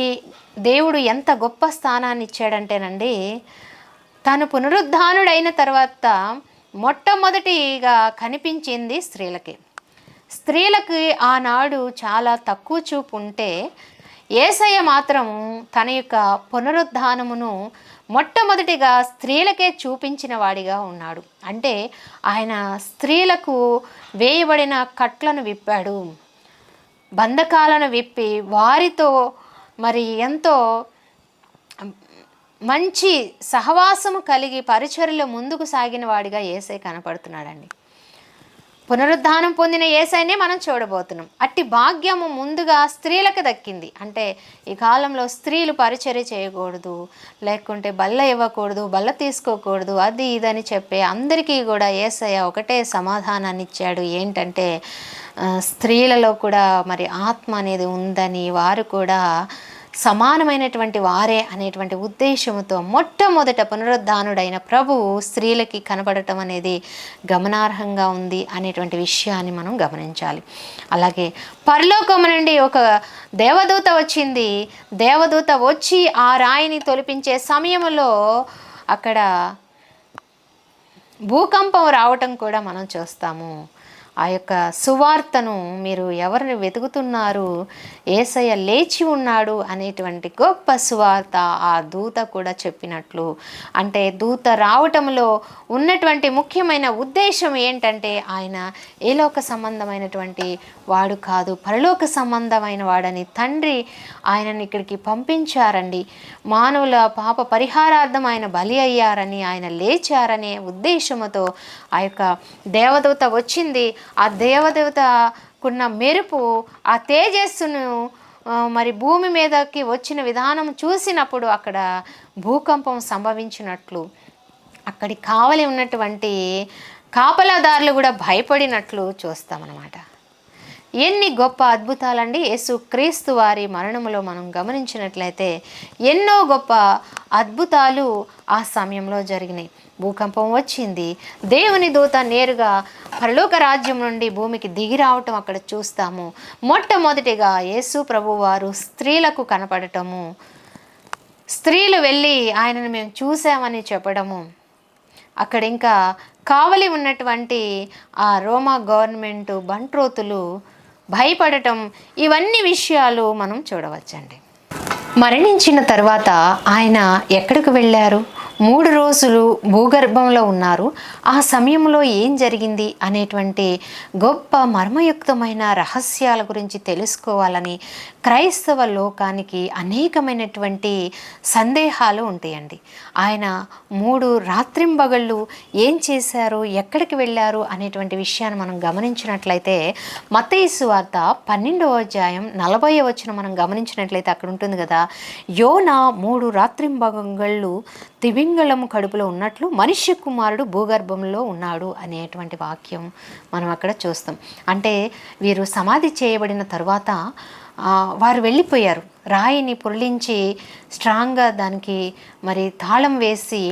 దేవుడు ఎంత గొప్ప స్థానాన్ని ఇచ్చాడంటేనండి, తను పునరుద్ధానుడైన తర్వాత మొట్టమొదటిగా కనిపించింది స్త్రీలకి. స్త్రీలకి ఆనాడు చాలా తక్కువ చూపు ఉంటే, యేసయ్య మాత్రం తన యొక్క పునరుద్ధానమును మొట్టమొదటిగా స్త్రీలకే చూపించిన వాడిగా ఉన్నాడు. అంటే ఆయన స్త్రీలకు వేయబడిన కట్లను విప్పాడు, బంధకాలను విప్పి వారితో మరి ఎంతో మంచి సహవాసము కలిగి పరిచర్యలో ముందుకు సాగిన వాడిగా యేసయ్య కనపడుతున్నాడండి. పునరుద్ధానం పొందిన యేసయ్యనే మనం చూడబోతున్నాం. అట్టి భాగ్యము ముందుగా స్త్రీలకు దక్కింది. అంటే ఈ కాలంలో స్త్రీలు పరిచర్య చేయకూడదు, లేకుంటే బల్ల ఇవ్వకూడదు, బల్ల తీసుకోకూడదు, అది ఇదని చెప్పే అందరికీ కూడా యేసయ్య ఒకటే సమాధానాన్ని ఇచ్చాడు. ఏంటంటే స్త్రీలలో కూడా మరి ఆత్మ అనేది ఉందని, వారు కూడా సమానమైనటువంటి వారే అనేటువంటి ఉద్దేశంతో మొట్టమొదట పునరుద్ధానుడైన ప్రభువు స్త్రీలకి కనబడటం అనేది గమనార్హంగా ఉంది అనేటువంటి విషయాన్ని మనం గమనించాలి. అలాగే పరలోకము నుండి ఒక దేవదూత వచ్చింది. దేవదూత వచ్చి ఆ రాయిని తొలిపించే సమయంలో అక్కడ భూకంపం రావటం కూడా మనం చూస్తాము. ఆ యొక్క సువార్తను మీరు ఎవరిని వెతుకుతున్నారు, యేసయ్య లేచి ఉన్నాడు అనేటువంటి గొప్ప సువార్త ఆ దూత కూడా చెప్పినట్లు. అంటే దూత రావటంలో ఉన్నటువంటి ముఖ్యమైన ఉద్దేశం ఏంటంటే, ఆయన ఏలోక సంబంధమైనటువంటి వాడు కాదు, పరలోక సంబంధమైన వాడని తండ్రి ఆయనని ఇక్కడికి పంపించారండి. మానవుల పాప పరిహారార్థం ఆయన బలి అయ్యారని, ఆయన లేచారనే ఉద్దేశంతో ఆ యొక్క దేవదూత వచ్చింది. ఆ దేవదూతకున్న మెరుపు, ఆ తేజస్సును మరి భూమి మీదకి వచ్చిన విధానం చూసినప్పుడు అక్కడ భూకంపం సంభవించినట్లు, అక్కడి కావలి ఉన్నటువంటి కాపలాదారులు కూడా భయపడినట్లు చూస్తామన్నమాట. ఎన్ని గొప్ప అద్భుతాలండి యేసు క్రీస్తు వారి మరణములో మనం గమనించినట్లయితే. ఎన్నో గొప్ప అద్భుతాలు ఆ సమయంలో జరిగినాయి. భూకంపం వచ్చింది, దేవుని దూత నేరుగా పరలోక రాజ్యం నుండి భూమికి దిగి రావటం అక్కడ చూస్తాము. మొట్టమొదటిగా యేసు ప్రభువారు స్త్రీలకు కనపడటము, స్త్రీలు వెళ్ళి ఆయనను మేము చూసామని చెప్పడము, అక్కడ ఇంకా కావలి ఉన్నటువంటి ఆ రోమా గవర్నమెంటు బంట్రోతులు భయపడటం, ఇవన్నీ విషయాలు మనం చూడవచ్చండి. మరణించిన తర్వాత ఆయన ఎక్కడికి వెళ్ళారు? 3 రోజులు భూగర్భంలో ఉన్నారు. ఆ సమయంలో ఏం జరిగింది అనేటువంటి గొప్ప మర్మయుక్తమైన రహస్యాల గురించి తెలుసుకోవాలని క్రైస్తవ లోకానికి అనేకమైనటువంటి సందేహాలు ఉంటాయండి. ఆయన 3 రాత్రింబగళ్ళు ఏం చేశారు, ఎక్కడికి వెళ్ళారు అనేటువంటి విషయాన్ని మనం గమనించినట్లయితే మత్తయి సువార్త 12వ అధ్యాయం 40వ వచనం మనం గమనించినట్లయితే అక్కడ ఉంటుంది కదా, యోనా 3 రాత్రింబగళ్ళు తిమింగళము కడుపులో ఉన్నట్లు మనుష్య కుమారుడు భూగర్భంలో ఉన్నాడు అనేటువంటి వాక్యం మనం అక్కడ చూస్తాం. అంటే వీరు సమాధి చేయబడిన తర్వాత వారు వెళ్ళిపోయారు. రాయిని పొర్లించి స్ట్రాంగ్గా దానికి మరి తాళం వేసి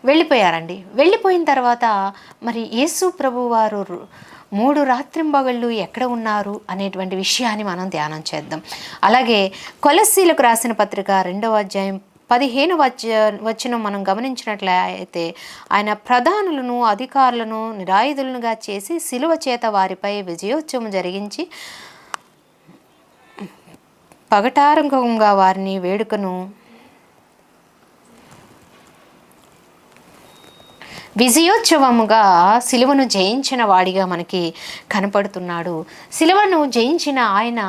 వెళ్ళిపోయారండి. వెళ్ళిపోయిన తర్వాత మరి యేసు ప్రభు వారు 3 రాత్రింబగళ్ళు ఎక్కడ ఉన్నారు అనేటువంటి విషయాన్ని మనం ధ్యానం చేద్దాం. అలాగే కొలస్సీలకు రాసిన పత్రిక 2వ అధ్యాయం 15వ వచనం మనం గమనించినట్లయితే ఆయన ప్రధానులను అధికారులను నిరాయుధులుగా చేసి శిలువ చేత వారిపై విజయోత్సవం జరిగించి పగటారంగంగా వారిని వేడుకను విజయోత్సవముగా సిలువను జయించిన వాడిగా మనకి కనపడుతున్నాడు. సిలువను జయించిన ఆయన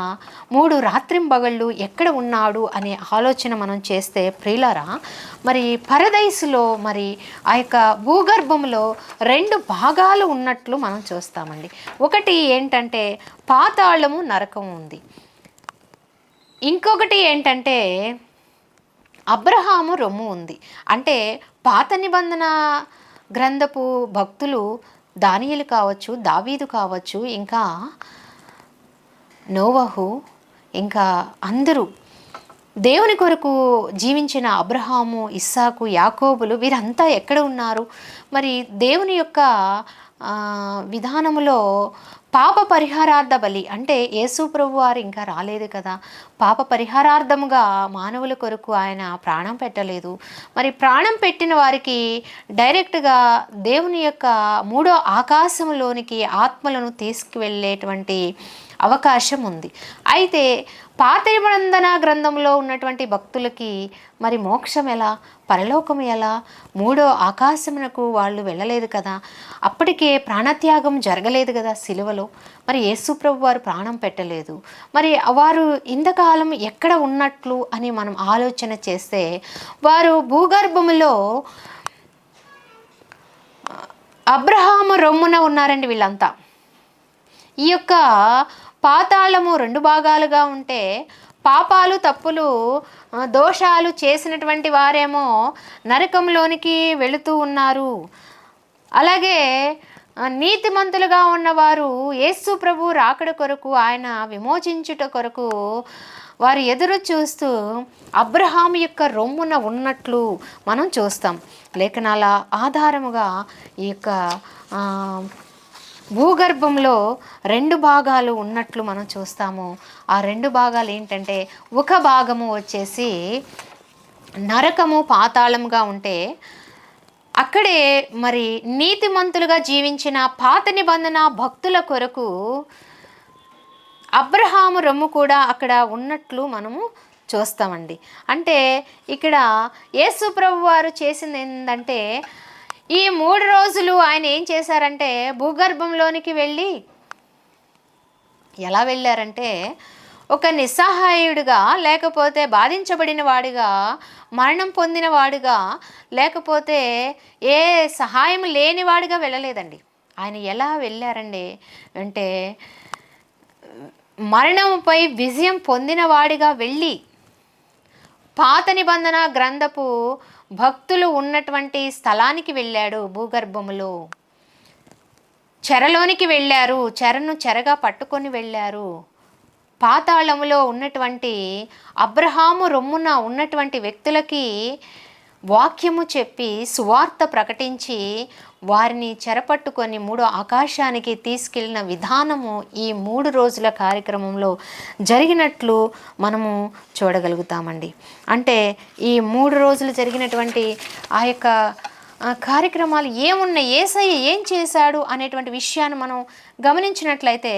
3 రాత్రింబగళ్ళు ఎక్కడ ఉన్నాడు అనే ఆలోచన మనం చేస్తే ప్రియులారా, మరి పరదైసులో మరి ఆ యొక్క భూగర్భంలో 2 భాగాలు ఉన్నట్లు మనం చూస్తామండి. ఒకటి ఏంటంటే పాతాళము, నరకం ఉంది. ఇంకొకటి ఏంటంటే అబ్రహాము రొమ్ము ఉంది. అంటే పాత నిబంధన గ్రంథపు భక్తులు దానియేలు కావచ్చు, దావీదు కావచ్చు, ఇంకా నోవహు, ఇంకా అందరూ దేవుని కొరకు జీవించిన అబ్రహాము, ఇస్సాకు, యాకోబులు వీరంతా ఎక్కడ ఉన్నారు? మరి దేవుని యొక్క విధానములో పాప పరిహారార్థ బలి అంటే యేసు ప్రభు వారు ఇంకా రాలేదు కదా, పాప పరిహారార్థముగా మానవుల కొరకు ఆయన ప్రాణం పెట్టలేదు. మరి ప్రాణం పెట్టిన వారికి డైరెక్ట్గా దేవుని యొక్క 3వ ఆకాశంలోనికి ఆత్మలను తీసుకువెళ్ళేటువంటి అవకాశం ఉంది. అయితే పాత నిబంధన గ్రంథంలో ఉన్నటువంటి భక్తులకి మరి మోక్షం ఎలా, పరలోకం ఎలా? 3వ ఆకాశమునకు వాళ్ళు వెళ్ళలేదు కదా, అప్పటికే ప్రాణత్యాగం జరగలేదు కదా సిలువలో. మరి యేసు ప్రభు వారు ప్రాణం పెట్టలేదు. మరి వారు ఇంతకాలం ఎక్కడ ఉన్నట్లు అని మనం ఆలోచన చేస్తే వారు భూగర్భములో అబ్రహాము రొమ్మున ఉన్నారండి వీళ్ళంతా. ఈ యొక్క పాతాళము 2 భాగాలుగా ఉంటే పాపాలు, తప్పులు, దోషాలు చేసినటువంటి వారేమో నరకంలోనికి వెళుతూ ఉన్నారు. అలాగే నీతిమంతులుగా ఉన్నవారు యేసు ప్రభు రాకడ కొరకు, ఆయన విమోచించుట కొరకు వారు ఎదురు చూస్తూ అబ్రహాము యొక్క రొమ్మున ఉన్నట్లు మనం చూస్తాం. లేఖనాల ఆధారముగా ఈ యొక్క భూగర్భంలో 2 భాగాలు ఉన్నట్లు మనం చూస్తాము. ఆ 2 భాగాలు ఏంటంటే, ఒక భాగము వచ్చేసి నరకము, పాతాళముగా ఉంటే అక్కడే మరి నీతిమంతులుగా జీవించిన పాత నిబంధన భక్తుల కొరకు అబ్రహాము రొమ్ము కూడా అక్కడ ఉన్నట్లు మనము చూస్తామండి. అంటే ఇక్కడ యేసు ప్రభు వారు చేసింది ఏంటంటే, ఈ 3 రోజులు ఆయన ఏం చేశారంటే భూగర్భంలోనికి వెళ్ళి, ఎలా వెళ్ళారంటే ఒక నిస్సహాయుడిగా, లేకపోతే బాధించబడిన వాడిగా, మరణం పొందిన వాడిగా, లేకపోతే ఏ సహాయం లేనివాడిగా వెళ్ళలేదండి. ఆయన ఎలా వెళ్ళారండి అంటే మరణంపై విజయం పొందిన వాడిగా వెళ్ళి పాత నిబంధన గ్రంథపు భక్తులు ఉన్నటువంటి స్థలానికి వెళ్ళాడు. భూగర్భములో చెరలోనికి వెళ్ళారు, చెరను చెరగా పట్టుకొని వెళ్ళారు. పాతాళములో ఉన్నటువంటి అబ్రహాము రొమ్మున ఉన్నటువంటి వ్యక్తులకి వాక్యము చెప్పి సువార్త ప్రకటించి వారిని చెరపట్టుకొని 3వ ఆకాశానికి తీసుకెళ్ళిన విధానము ఈ 3 రోజుల కార్యక్రమంలో జరిగినట్లు మనము చూడగలుగుతామండి. అంటే ఈ 3 రోజులు జరిగినటువంటి ఆ యొక్క కార్యక్రమాలు ఏమున్నాయి, యేసయ్య ఏం చేశాడు అనేటువంటి విషయాన్ని మనం గమనించినట్లయితే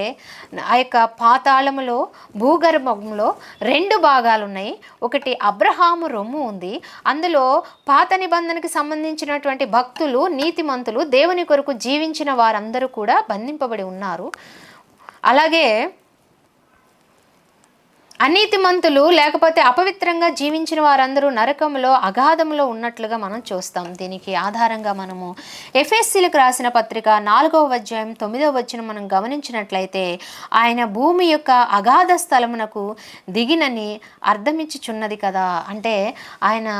ఆ యొక్క పాతాళములో భూగర్భంలో 2 భాగాలు ఉన్నాయి. ఒకటి అబ్రహాము రొమ్ము ఉంది. అందులో పాత నిబంధనకి సంబంధించినటువంటి భక్తులు, నీతిమంతులు, దేవుని కొరకు జీవించిన వారందరూ కూడా బంధింపబడి ఉన్నారు. అలాగే అనీతిమంతులు లేకపోతే అపవిత్రంగా జీవించిన వారందరూ నరకంలో అగాధంలో ఉన్నట్లుగా మనం చూస్తాం. దీనికి ఆధారంగా మనము ఎఫెసీలకు రాసిన పత్రిక 4వ అధ్యాయం 9వ వచనం మనం గమనించినట్లయితే ఆయన భూమి యొక్క అగాధ స్థలమునకు దిగినని అర్థమిచ్చుచున్నది కదా. అంటే ఆయన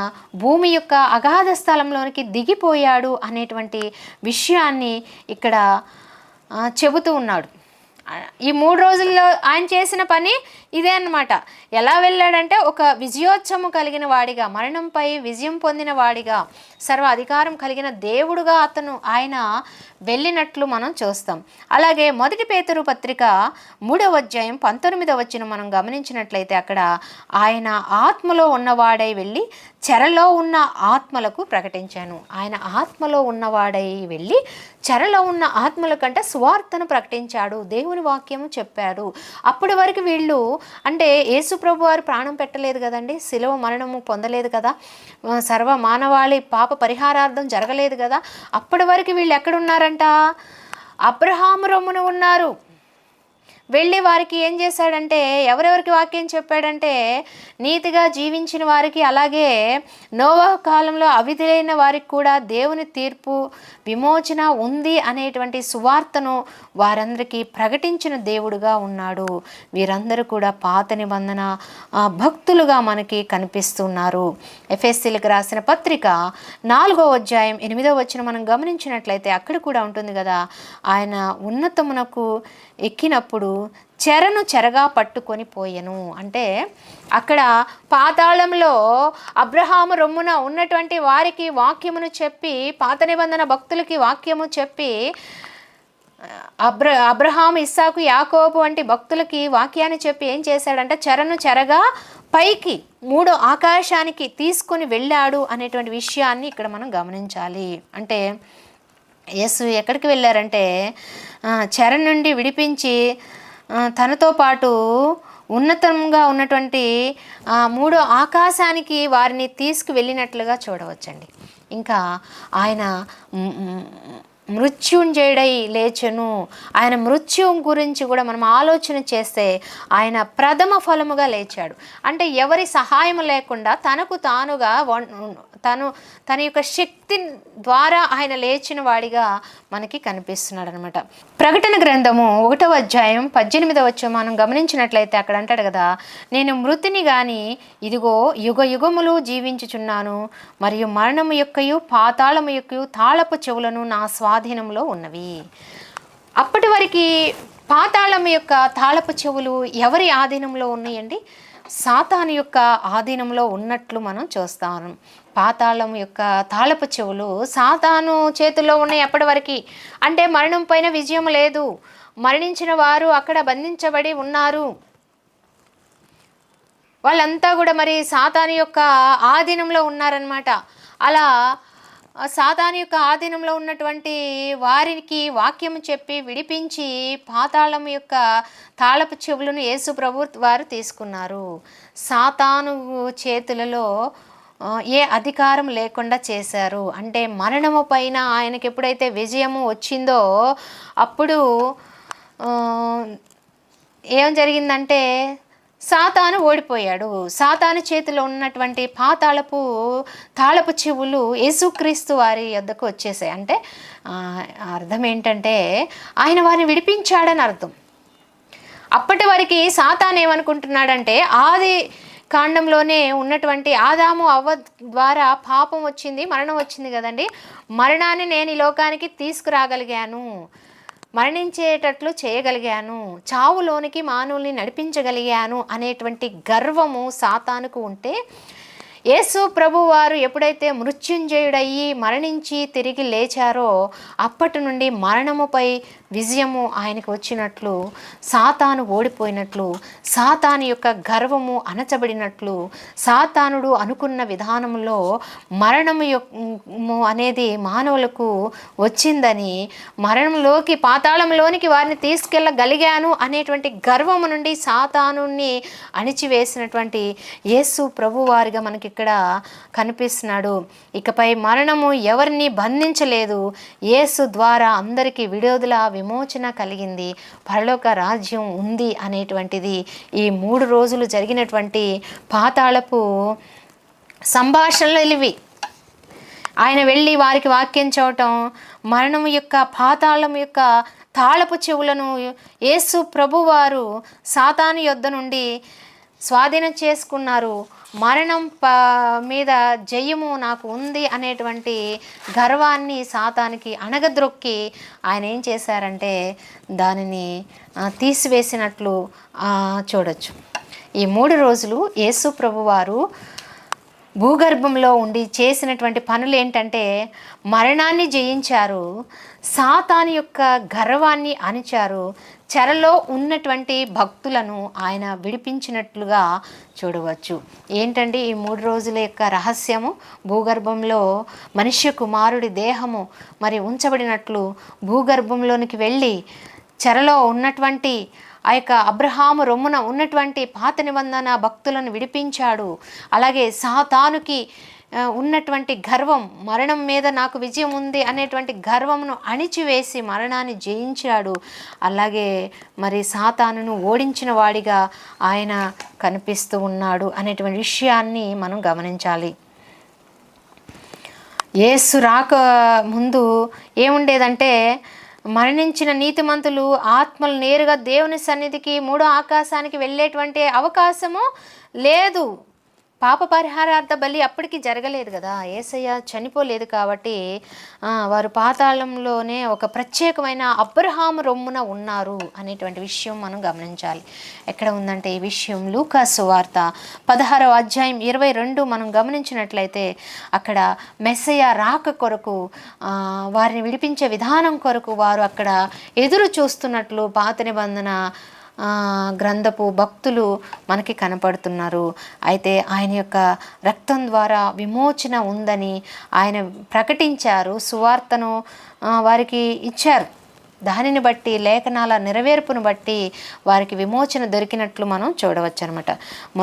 భూమి యొక్క అగాధ స్థలంలోనికి దిగిపోయాడు అనేటువంటి విషయాన్ని ఇక్కడ చెబుతూ ఉన్నాడు. ఈ 3 రోజుల్లో ఆయన చేసిన పని ఇదే అన్నమాట. ఎలా వెళ్ళాడంటే ఒక విజయోత్సవం కలిగిన వాడిగా, మరణంపై విజయం పొందిన వాడిగా, సర్వ అధికారం కలిగిన దేవుడుగా ఆయన వెళ్ళినట్లు మనం చూస్తాం. అలాగే 1 పేతురు పత్రిక 3వ అధ్యాయం 19వ వచనం మనం గమనించినట్లయితే అక్కడ ఆయన ఆత్మలో ఉన్నవాడై వెళ్ళి చెరలో ఉన్న ఆత్మలకు ప్రకటించాను. ఆయన ఆత్మలో ఉన్నవాడై వెళ్ళి చెరలో ఉన్న ఆత్మల కంటే సువార్తను ప్రకటించాడు, దేవుని వాక్యము చెప్పాడు. అప్పటి వరకు వీళ్ళు అంటే యేసు ప్రభు వారు ప్రాణం పెట్టలేదు కదండి, శిలువ మరణము పొందలేదు కదా, సర్వ మానవాళి పాప పరిహారార్థం జరగలేదు కదా. అప్పటి వరకు వీళ్ళు ఎక్కడున్నారంట? అబ్రహాము రొమ్మున ఉన్నారు. వెళ్ళి వారికి ఏం చేశాడంటే, ఎవరెవరికి వాక్యం చెప్పాడంటే, నీతిగా జీవించిన వారికి, అలాగే నోవహు కాలంలో అవిధులైన వారికి కూడా దేవుని తీర్పు విమోచన ఉంది అనేటువంటి సువార్తను వారందరికీ ప్రకటించిన దేవుడుగా ఉన్నాడు. వీరందరూ కూడా పాత నిబంధన భక్తులుగా మనకి కనిపిస్తున్నారు. ఎఫెసీలకు రాసిన పత్రిక 4వ అధ్యాయం 8వ వచనం మనం గమనించినట్లయితే అక్కడ కూడా ఉంటుంది కదా, ఆయన ఉన్నతమునకు ఎక్కినప్పుడు చెరను చెరగా పట్టుకొని పోయెను. అంటే అక్కడ పాతాళంలో అబ్రహాము రొమ్మున ఉన్నటువంటి వారికి వాక్యమును చెప్పి, పాత నిబంధన భక్తులకి వాక్యము చెప్పి, అబ్రహాము, ఇస్సాకు, యాకోబు వంటి భక్తులకి వాక్యాన్ని చెప్పి ఏం చేశాడంటే చెరను చెరగా పైకి 3వ ఆకాశానికి తీసుకొని వెళ్ళాడు అనేటువంటి విషయాన్ని ఇక్కడ మనం గమనించాలి. అంటే యేసు ఎక్కడికి వెళ్ళారంటే చెర నుండి విడిపించి తనతో పాటు ఉన్నతంగా ఉన్నటువంటి 3వ ఆకాశానికి వారిని తీసుకువెళ్ళినట్లుగా చూడవచ్చండి. ఇంకా ఆయన మృత్యుంజయుడై లేచెను. ఆయన మృత్యుం గురించి కూడా మనం ఆలోచన చేస్తే ఆయన ప్రథమ ఫలముగా లేచాడు. అంటే ఎవరి సహాయం లేకుండా తనకు తానుగా తన యొక్క శక్తి ద్వారా ఆయన లేచిన వాడిగా మనకి కనిపిస్తున్నాడు అనమాట. ప్రకటన గ్రంథము 1వ అధ్యాయం 18వ వచనం మనం గమనించినట్లయితే అక్కడ అంటాడు కదా, నేను మృతిని గాని ఇదిగో యుగ యుగములు జీవించుచున్నాను, మరియు మరణము యొక్కయు పాతాళము యొక్కయు తాళపు చెవులను నా స్వాధీనంలో ఉన్నవి. అప్పటి వరకు పాతాళం యొక్క తాళపు చెవులు ఎవరి ఆధీనంలో ఉన్నాయండి? సాతాను యొక్క ఆధీనంలో ఉన్నట్లు మనం చూస్తాము. పాతాళం యొక్క తాళపు చెవులు సాతాను చేతుల్లో ఉన్నాయి అప్పటి వరకు. అంటే మరణం పైన విజయం లేదు, మరణించిన వారు అక్కడ బంధించబడి ఉన్నారు. వాళ్ళంతా కూడా మరి సాతాను యొక్క ఆధీనంలో ఉన్నారనమాట. అలా సాతాను యొక్క ఆధీనంలో ఉన్నటువంటి వారికి వాక్యం చెప్పి విడిపించి పాతాళం యొక్క తాళపు చెవులను యేసు ప్రభు వారు తీసుకున్నారు. సాతాను చేతులలో ఏ అధికారం లేకుండా చేశారు. అంటే మరణము పైన ఆయనకి ఎప్పుడైతే విజయము వచ్చిందో అప్పుడు ఏం జరిగిందంటే సాతాను ఓడిపోయాడు. సాతాను చేతిలో ఉన్నటువంటి తాళపు చెవులు యేసుక్రీస్తు వారి యొద్దకు వచ్చేసాయి. అంటే అర్థం ఏంటంటే ఆయన వారిని విడిపించాడని అర్థం. అప్పటి వరకు సాతాను ఏమనుకుంటున్నాడంటే ఆది కాండంలోనే ఉన్నటువంటి ఆదాము అవ్వ ద్వారా పాపం వచ్చింది, మరణం వచ్చింది కదండి, మరణాన్ని నేను ఈ లోకానికి తీసుకురాగలిగాను, మరణించేటట్లు చేయగలిగాను, చావులోనికి మానవుల్ని నడిపించగలిగాను అనేటువంటి గర్వము సాతానుకు ఉంటే యేసు ప్రభువారు ఎప్పుడైతే మృత్యుంజయుడయ్యి మరణించి తిరిగి లేచారో అప్పటి నుండి మరణముపై విజయము ఆయనకు వచ్చినట్లు, సాతాను ఓడిపోయినట్లు, సాతాను యొక్క గర్వము అణచబడినట్లు, సాతానుడు అనుకున్న విధానంలో మరణము అనేది మానవులకు వచ్చిందని, మరణంలోకి పాతాళంలోనికి వారిని తీసుకెళ్ళగలిగాను అనేటువంటి గర్వము నుండి సాతానుని అణిచివేసినటువంటి యేసు ప్రభువారిగా మనకి ఇక్కడ కనిపిస్తున్నాడు. ఇకపై మరణము ఎవరిని బంధించలేదు. యేసు ద్వారా అందరికీ విడుదల, విమోచన కలిగింది. పరలోక రాజ్యం ఉంది అనేటువంటిది ఈ 3 రోజులు జరిగినటువంటి పాతాళపు సంభాషణలు ఇవి. ఆయన వెళ్ళి వారికి వాక్యం చెప్పటం, మరణం యొక్క పాతాళం యొక్క తాళపు చెవులను యేసు ప్రభువారు సాతాను యొద్ద నుండి స్వాధీనం చేసుకున్నారు. మరణం మీద జయము నాకు ఉంది అనేటువంటి గర్వాన్ని సాతానికి అణగద్రొక్కి ఆయన ఏం చేశారంటే దానిని తీసివేసినట్లు చూడొచ్చు. ఈ 3 రోజులు యేసు ప్రభువారు భూగర్భంలో ఉండి చేసినటువంటి పనులు ఏంటంటే మరణాన్ని జయించారు, సాతాను యొక్క గర్వాన్ని అణిచారు, చెరలో ఉన్నటువంటి భక్తులను ఆయన విడిపించినట్లుగా చూడవచ్చు. ఏంటండి ఈ 3 రోజుల యొక్క రహస్యము? భూగర్భంలో మనుష్య కుమారుడి దేహము మరి ఉంచబడినట్లు భూగర్భంలోనికి వెళ్ళి చెరలో ఉన్నటువంటి ఆ యొక్క అబ్రహాము రొమ్మున ఉన్నటువంటి పాత నిబంధన భక్తులను విడిపించాడు. అలాగే సాతానుకి ఉన్నటువంటి గర్వం, మరణం మీద నాకు విజయం ఉంది అనేటువంటి గర్వమును అణిచివేసి మరణాన్ని జయించాడు. అలాగే మరి సాతానును ఓడించిన వాడిగా ఆయన కనిపిస్తూ ఉన్నాడు అనేటువంటి విషయాన్ని మనం గమనించాలి. యేసు రాక ముందు ఏముండేదంటే మరణించిన నీతిమంతులు ఆత్మలు నేరుగా దేవుని సన్నిధికి 3వ ఆకాశానికి వెళ్ళేటువంటి అవకాశము లేదు. పాప పరిహారార్థ బలి అప్పటికి జరగలేదు కదా, యేసయ్య చనిపోలేదు కాబట్టి వారు పాతాళంలోనే ఒక ప్రత్యేకమైన అబ్రహాము రొమ్మున ఉన్నారు అనేటువంటి విషయం మనం గమనించాలి. ఎక్కడ ఉందంటే ఈ విషయం లూకా సువార్త 16వ అధ్యాయం 22 మనం గమనించినట్లయితే అక్కడ మెస్సయ్య రాక కొరకు వారిని విడిపించే విధానం కొరకు వారు అక్కడ ఎదురు చూస్తున్నట్లు పాత నిబంధన గ్రంథపు భక్తులు మనకి కనపడుతున్నారు. అయితే ఆయన యొక్క రక్తం ద్వారా విమోచన ఉందని ఆయన ప్రకటించారు, సువార్తను వారికి ఇచ్చారు. దానిని బట్టి లేఖనాల నెరవేర్పును బట్టి వారికి విమోచన దొరికినట్లు మనం చూడవచ్చు అనమాట.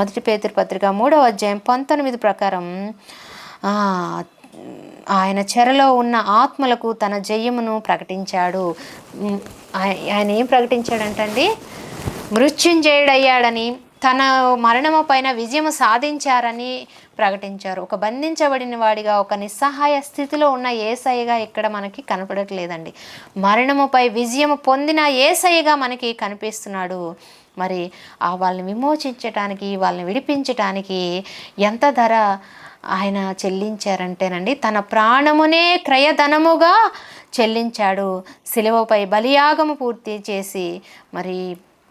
1 పేతురు పత్రిక 3వ అధ్యాయం 19 ప్రకారం ఆయన చెరలో ఉన్న ఆత్మలకు తన జయమును ప్రకటించాడు. ఆయన ఏం ప్రకటించాడంటండి? మృత్యుంజయుడయ్యాడని, తన మరణము పైన విజయం సాధించారని ప్రకటించారు. ఒక బంధించబడిన వాడిగా, ఒక నిస్సహాయ స్థితిలో ఉన్న యేసయ్యగా ఇక్కడ మనకి కనపడట్లేదండి. మరణముపై విజయం పొందిన యేసయ్యగా మనకి కనిపిస్తున్నాడు. మరి వాళ్ళని విమోచించటానికి, వాళ్ళని విడిపించటానికి ఎంత ధర ఆయన చెల్లించారంటేనండి, తన ప్రాణమునే క్రయధనముగా చెల్లించాడు. శిలువపై బలియాగము పూర్తి చేసి మరి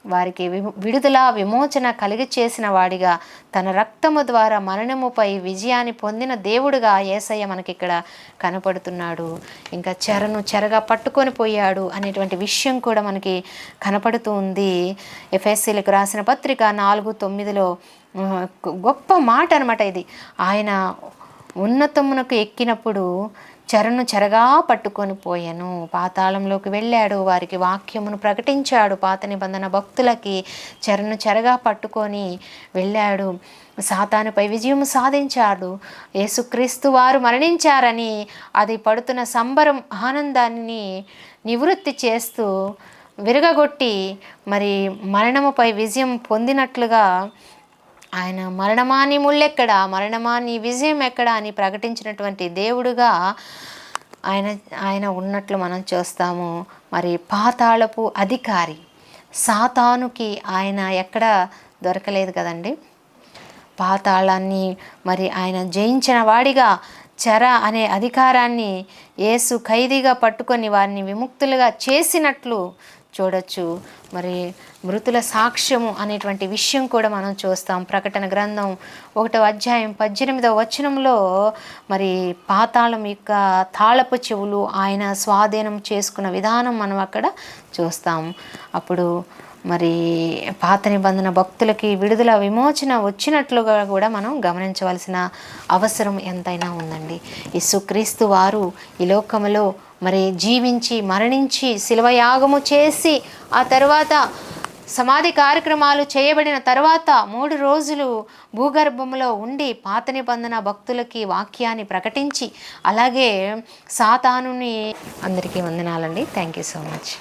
వారికి విడుదల, విమోచన కలిగి చేసిన వాడిగా, తన రక్తము ద్వారా మరణముపై విజయాన్ని పొందిన దేవుడుగా యేసయ్య మనకి ఇక్కడ కనపడుతున్నాడు. ఇంకా చెరగా పట్టుకొని పోయాడు అనేటువంటి విషయం కూడా మనకి కనపడుతూ ఉంది. ఎఫెసీయులకు రాసిన పత్రిక 4:9 గొప్ప మాట అనమాట ఇది. ఆయన ఉన్నతమునకు ఎక్కినప్పుడు చెరగా పట్టుకొని పోయాను, పాతాళంలోకి వెళ్ళాడు, వారికి వాక్యమును ప్రకటించాడు. పాత నిబంధన భక్తులకి చెరగా పట్టుకొని వెళ్ళాడు, సాతానుపై విజయం సాధించాడు. యేసుక్రీస్తు వారు మరణించారని అది పడుతున్న సంబరం, ఆనందాన్ని నివృత్తి చేస్తూ విరగగొట్టి మరి మరణముపై విజయం పొందినట్లుగా ఆయన మరణమా నీ ముళ్ళెక్కడా, మరణమా నీ విజయం ఎక్కడా అని ప్రకటించినటువంటి దేవుడుగా ఆయన ఉన్నట్లు మనం చూస్తాము. మరి పాతాళపు అధికారి సాతానుకి ఆయన ఎక్కడ దొరకలేదు కదండి. పాతాళాన్ని మరి ఆయన జయించిన వాడిగా చెర అనే అధికారాన్ని యేసు ఖైదీగా పట్టుకొని వారిని విముక్తులుగా చేసినట్లు చూడొచ్చు. మరి మృతుల సాక్ష్యము అనేటువంటి విషయం కూడా మనం చూస్తాం. ప్రకటన గ్రంథం 1వ అధ్యాయం 18వ వచనంలో మరి పాతాళం యొక్క తాళపు చెవులు ఆయన స్వాధీనం చేసుకున్న విధానం మనం అక్కడ చూస్తాం. అప్పుడు మరి పాత నిబంధన భక్తులకి విడుదల విమోచన వచ్చినట్లుగా కూడా మనం గమనించవలసిన అవసరం ఎంతైనా ఉందండి. యేసుక్రీస్తు వారు ఈ లోకములో మరి జీవించి మరణించి శిలువ యాగము చేసి ఆ తర్వాత సమాధి కార్యక్రమాలు చేయబడిన తర్వాత 3 రోజులు భూగర్భంలో ఉండి పాత నిబంధన భక్తులకి వాక్యాన్ని ప్రకటించి అలాగే సాతానుని అందరికీ వందనాలండి. Thank you so much.